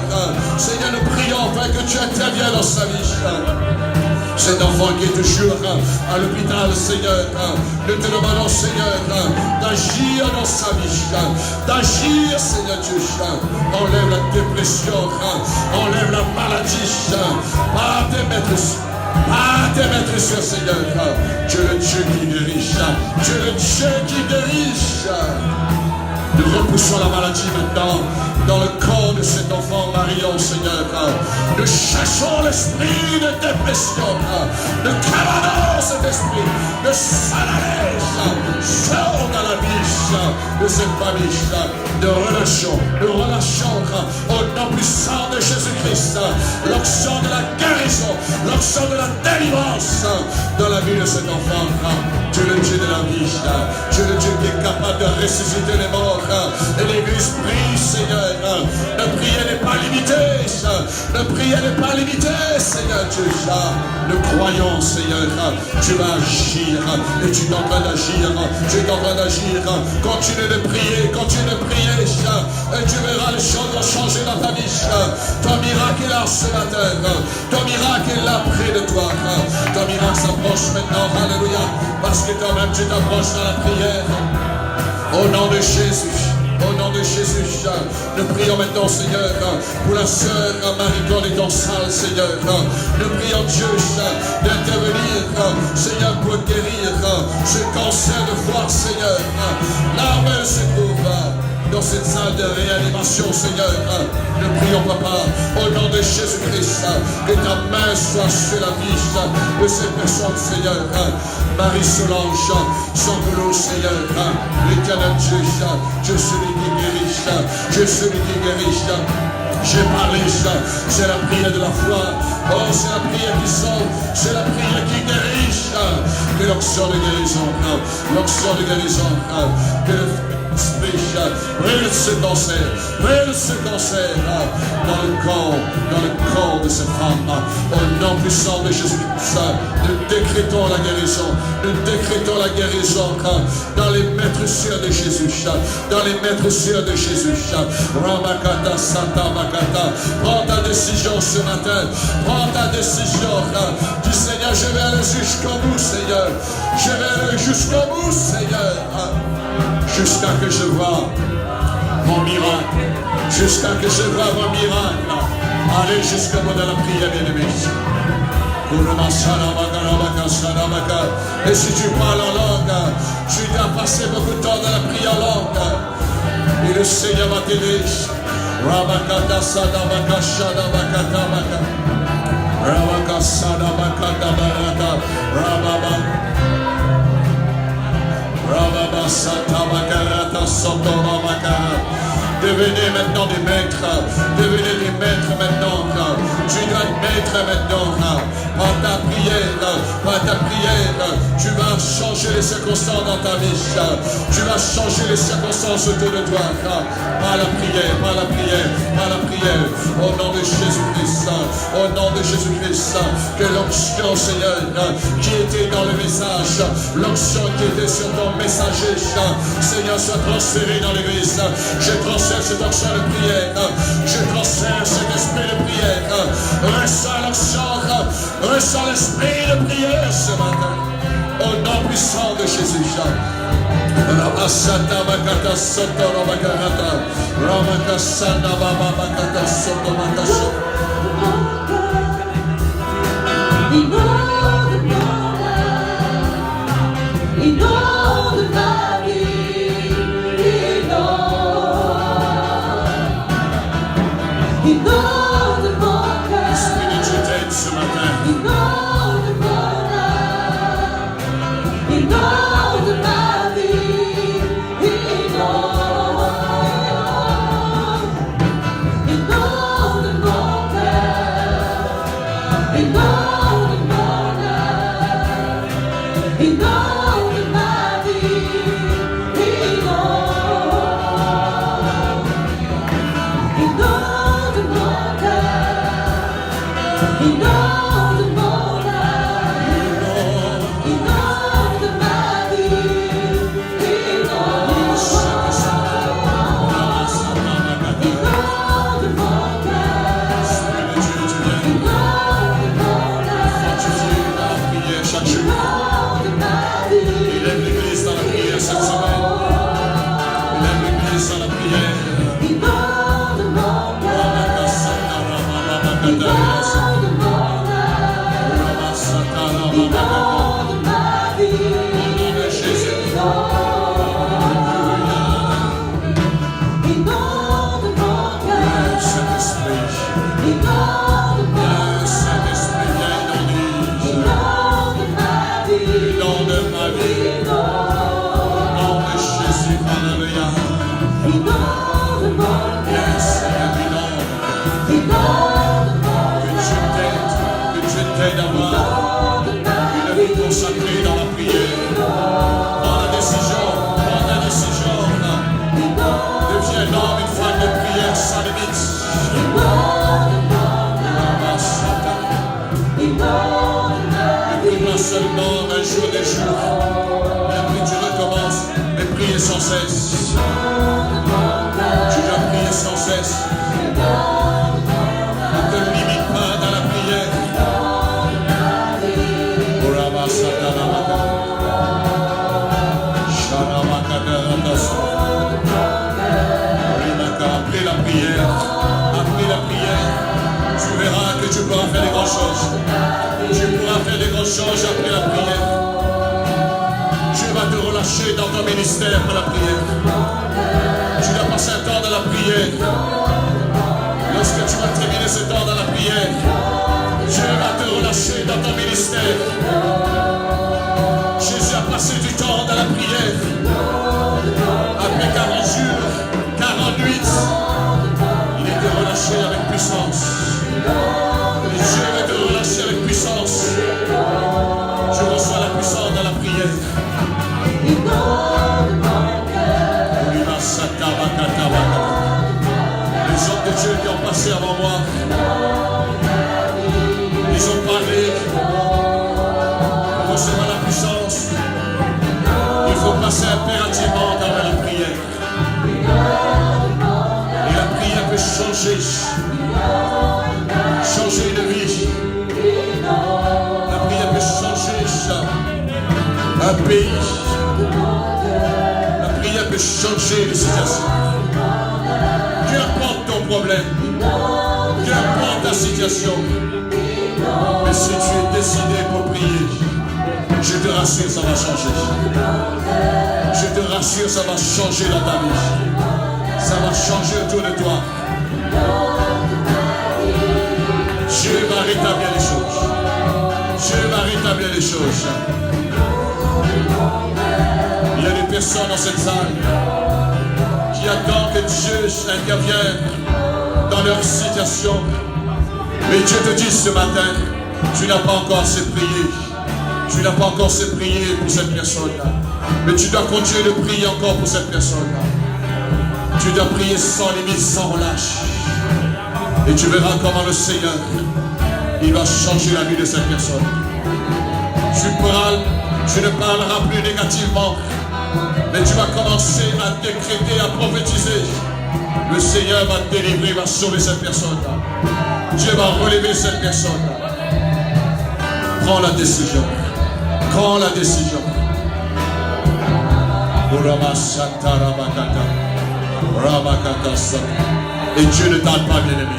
B: Seigneur, nous prions afin que tu interviennes dans sa vie. Cet enfant qui est toujours à l'hôpital, Seigneur, nous te demandons, Seigneur, d'agir dans sa vie, d'agir, Seigneur Dieu. Enlève la dépression, enlève la maladie, par tes maîtres, Seigneur. Tu es le Dieu qui guérit, tu es le Dieu qui guérit. Nous repoussons la maladie maintenant dans le corps de cet enfant Marion, Seigneur. Nous chassons l'esprit de dépression. Nous commandons cet esprit de s'analyse. Sors dans la vie de cette famille. Nous relâchons au nom puissant de Jésus-Christ l'onction de la guérison, l'onction de la délivrance dans la vie de cet enfant. Tu es le Dieu de la vie. Tu es le Dieu qui est capable de ressusciter les morts. Et l'Église prie, Seigneur. Le prière n'est pas limité. Le prière n'est pas limité, Seigneur Dieu. Nous croyons, Seigneur. Tu vas agir. Et tu es en train d'agir. Tu es en train d'agir. Continue de prier. Continue de prier. Et tu verras les choses vont changer dans ta vie. Ton miracle est là ce matin. Ton miracle est là près de toi. Ton miracle s'approche maintenant. Alléluia. Parce que toi-même tu t'approches dans la prière. Au nom de Jésus. Au nom de Jésus, nous prions maintenant, Seigneur, pour la sœur Marie-Claude et ton salle, Seigneur. Nous prions Dieu d'intervenir, Seigneur, pour guérir ce cancer de foie, Seigneur. Là où elle se trouve, dans cette salle de réanimation, Seigneur. Nous prions, Papa, au nom de Jésus-Christ, que ta main soit sur la vie de cette personne, Seigneur. Marie-Solange, Sangoulou, Seigneur. L'éternel Dieu, je suis celui qui guérit. Je suis celui qui guérit. J'ai parlé, c'est la prière de la foi. Oh, c'est la prière qui sauve, c'est la prière qui guérit. Que l'onction de guérison, l'onction de guérison, que l'esprit brûle ce cancer dans le corps de cette femme. Au nom puissant de Jésus-Christ, nous décrétons la guérison, dans les maîtres cieux de Jésus, dans les maîtres cieux de Jésus. Ramakata Santa Makata, prends ta décision ce matin, prends ta décision. Dis Seigneur, je vais aller jusqu'au bout, Seigneur, je vais aller jusqu'au bout, Seigneur, jusqu'à que je vois mon miracle, jusqu'à que je vois mon miracle. Allez jusqu'au bout de la prière, bien-aimé. Et si tu parles en langue, tu dois passer beaucoup de temps dans la prière en langue. Et le Seigneur va t'aider. Rabakata Sadabaka Shadabakatamaka. Rabaka Sadabakatabarata. Rababa Satabakarata Sotobamakara. Devenez maintenant des maîtres. Devenez des maîtres maintenant. Tu dois être maître maintenant. Par ta prière, tu vas changer les circonstances dans ta vie. Tu vas changer les circonstances autour de toi. Par la prière. Au nom de Jésus-Christ. Au nom de Jésus-Christ. Que l'onction, Seigneur, qui était dans le message, l'onction qui était sur ton messager, Seigneur, soit transférée dans l'église. Je transfère cette onction de prière. Je transfère cet esprit de prière. Ressens l'onction. Ressens l'esprit de prière ce matin. Au nom puissant de Jésus. Ramasata Makata Soto Ramakarata. Ramakasana Baba Makata Soto Makasha. Seulement un jour des jours, et après tu recommences, mais prier sans cesse. Tu dois prier sans cesse. Ne te limite pas dans la prière. Après la prière, tu verras que tu pourras faire des grandes choses. Tu pourras faire des grandes choses après la prière. Tu vas te relâcher dans ton ministère pour la prière. Tu dois passer un temps dans la prière. Lorsque tu vas terminer ce temps dans la prière, tu vas te relâcher dans ton ministère. Jésus a passé du temps dans la prière. Après 40 jours, 40 nuits, il était relâché avec de Dieu qui ont passé avant moi. Ils ont parlé. Pour recevoir la puissance, il faut passer impérativement dans la prière. Et la prière peut changer de vie. La prière peut changer un pays. La prière peut changer de situation. Peu importe ton problème, peu importe ta situation, mais si tu es décidé pour prier, je te rassure, ça va changer. Je te rassure, ça va changer dans ta vie. Ça va changer autour de toi. Dieu va rétablir les choses. Dieu va rétablir les choses. Il y a des personnes dans cette salle qui attendent que Dieu intervienne dans leur situation. Mais Dieu te dit ce matin, tu n'as pas encore assez prié. Tu n'as pas encore assez prié pour cette personne-là. Mais tu dois continuer de prier encore pour cette personne-là. Tu dois prier sans limite, sans relâche. Et tu verras comment le Seigneur, il va changer la vie de cette personne. Tu ne parleras plus négativement, mais tu vas commencer à décréter, à prophétiser. Le Seigneur va te délivrer, va sauver cette personne-là. Dieu va relever cette personne-là. Prends la décision. Prends la décision. Et Dieu ne tarde pas, bien-aimé.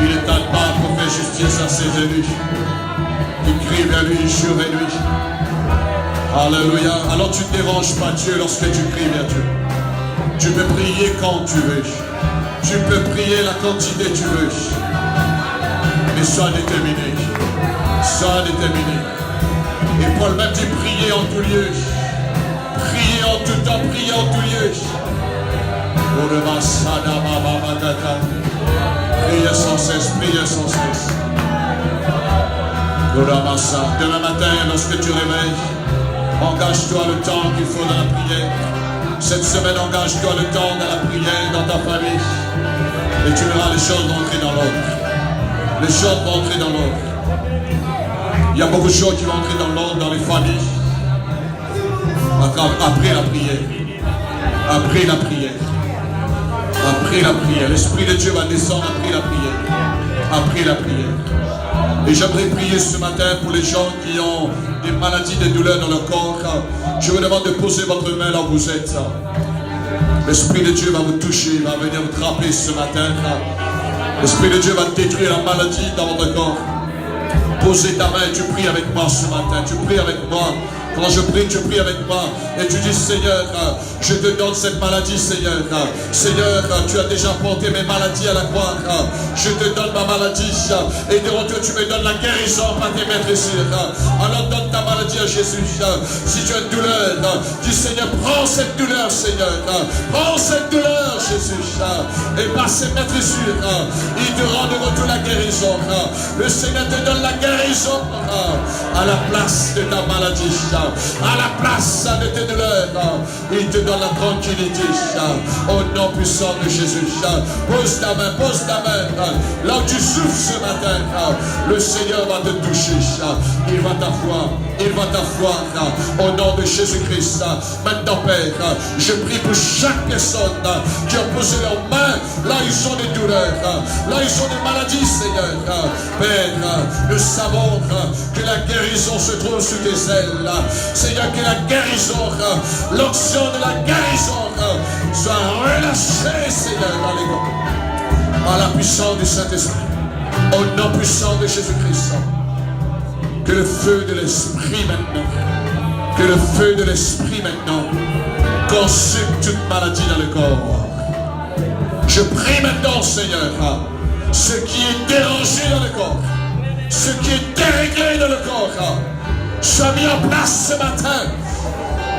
B: Il ne tarde pas pour faire justice à ses élus qui crient vers lui jour et nuit. Alléluia. Alors tu ne déranges pas Dieu lorsque tu cries vers Dieu. Tu peux prier quand tu veux. Tu peux prier la quantité que tu veux. Mais sois déterminé. Sois déterminé. Et Paul même dit prier en tout lieu. Prier en tout temps, prier en tout lieu. Priez sans cesse, priez sans cesse. Demain matin, lorsque tu réveilles, engage-toi le temps qu'il faut dans la prière. Cette semaine, engage-toi le temps dans la prière, dans ta famille. Et tu verras les choses vont entrer dans l'ordre. Les choses vont entrer dans l'ordre. Il y a beaucoup de choses qui vont entrer dans l'ordre dans les familles. Après la prière. Après la prière. Après la prière. L'Esprit de Dieu va descendre après la prière. Après la prière. Et j'aimerais prier ce matin pour les gens qui ont des maladies, des douleurs dans leur corps. Je vous demande de poser votre main là où vous êtes. L'Esprit de Dieu va vous toucher, il va venir vous frapper ce matin. L'Esprit de Dieu va détruire la maladie dans votre corps. Posez ta main et tu pries avec moi ce matin. Tu pries avec moi. Quand je prie, tu pries avec moi et tu dis Seigneur, je te donne cette maladie, Seigneur. Seigneur, tu as déjà porté mes maladies à la croix. Je te donne ma maladie et de retour tu me donnes la guérison par tes mains blessures. Alors donne ta maladie à Jésus. Si tu as une douleur, dis Seigneur, prends cette douleur, Seigneur. Prends cette douleur, Jésus. Et par ses mains blessures, il te rend de retour la guérison. Le Seigneur te donne la guérison à la place de ta maladie. À la place de tes douleurs, il te donne la tranquillité. Au nom puissant de Jésus. Pose ta main, pose ta main. Là où tu souffres ce matin, le Seigneur va te toucher. Il va t'avoir. Il va t'avoir. Au nom de Jésus-Christ. Maintenant, Père, je prie pour chaque personne qui a posé leurs mains. Là, ils ont des douleurs. Là, ils ont des maladies, Seigneur. Père, nous savons que la guérison se trouve sous tes ailes. Seigneur, que la guérison, l'onction de la guérison soit relâchée, Seigneur, dans les corps. Par la puissance du Saint-Esprit. Au nom puissant de Jésus-Christ. Que le feu de l'Esprit maintenant. Que le feu de l'Esprit maintenant consume toute maladie dans le corps. Je prie maintenant, Seigneur, ce qui est dérangé dans le corps, ce qui est déréglé dans le corps, soit mis en place ce matin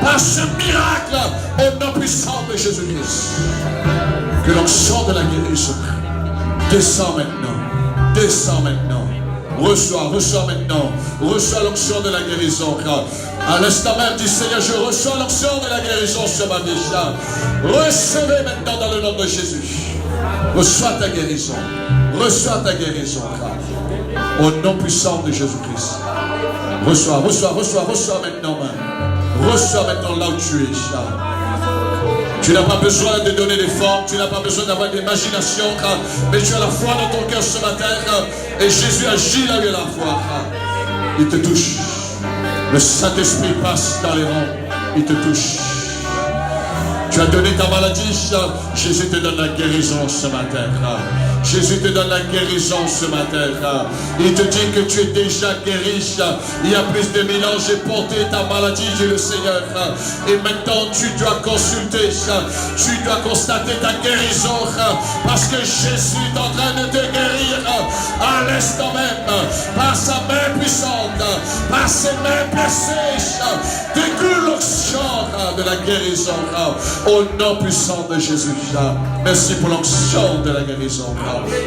B: par ce miracle au nom puissant de Jésus-Christ. Que l'onction de la guérison descend maintenant, descend maintenant. Reçois maintenant, reçois l'onction de la guérison. À l'instant même du Seigneur, je reçois l'onction de la guérison sur ma vie. Recevez maintenant dans le nom de Jésus. Reçois ta guérison. Reçois ta guérison. Au nom puissant de Jésus-Christ. Reçois maintenant. Reçois maintenant là où tu es. Tu n'as pas besoin de donner des formes, tu n'as pas besoin d'avoir de l'imagination, mais tu as la foi dans ton cœur ce matin. Et Jésus agit là où il a la foi. Il te touche. Le Saint-Esprit passe dans les rangs. Il te touche. Tu as donné ta maladie, Jésus te donne la guérison ce matin. Jésus te donne la guérison ce matin. Il te dit que tu es déjà guéri. Il y a plus de 1000 ans, j'ai porté ta maladie, dit le Seigneur. Et maintenant, tu dois consulter. Tu dois constater ta guérison. Parce que Jésus est en train de te guérir à l'instant même. Par sa main puissante, par ses mains blessées, découle l'onction de la guérison. Au nom puissant de Jésus. Merci pour l'onction de la guérison.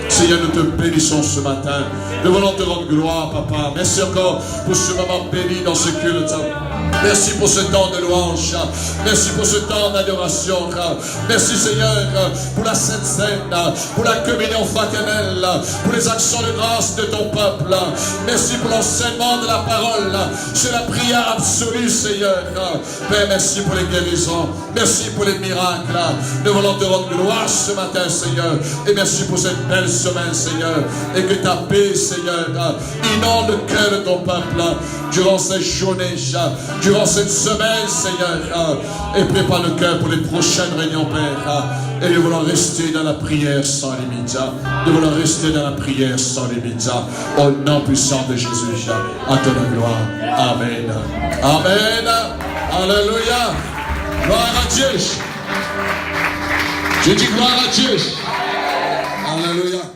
B: Seigneur, nous te bénissons ce matin. Nous voulons te rendre gloire, Papa. Merci encore pour ce moment béni dans ce culte. Merci pour ce temps de louange. Merci pour ce temps d'adoration. Merci, Seigneur, pour la Sainte Seine, pour la communion fraternelle, pour les actions de grâce de ton peuple. Merci pour l'enseignement de la parole. C'est la prière absolue, Seigneur. Père, merci pour les guérisons. Merci pour les miracles. Nous voulons te rendre gloire ce matin, Seigneur. Et merci pour cette belle semaine, Seigneur. Et que ta paix, Seigneur, inonde le cœur de ton peuple durant cette journée, durant cette semaine, Seigneur. Et prépare le cœur pour les prochaines réunions, Père. Et nous voulons rester dans la prière sans limite. Nous voulons rester dans la prière sans limite. Au nom puissant de Jésus. À ton gloire. Amen. Amen. Alléluia. Gloire à Dieu. Je dis gloire à Dieu. Alléluia.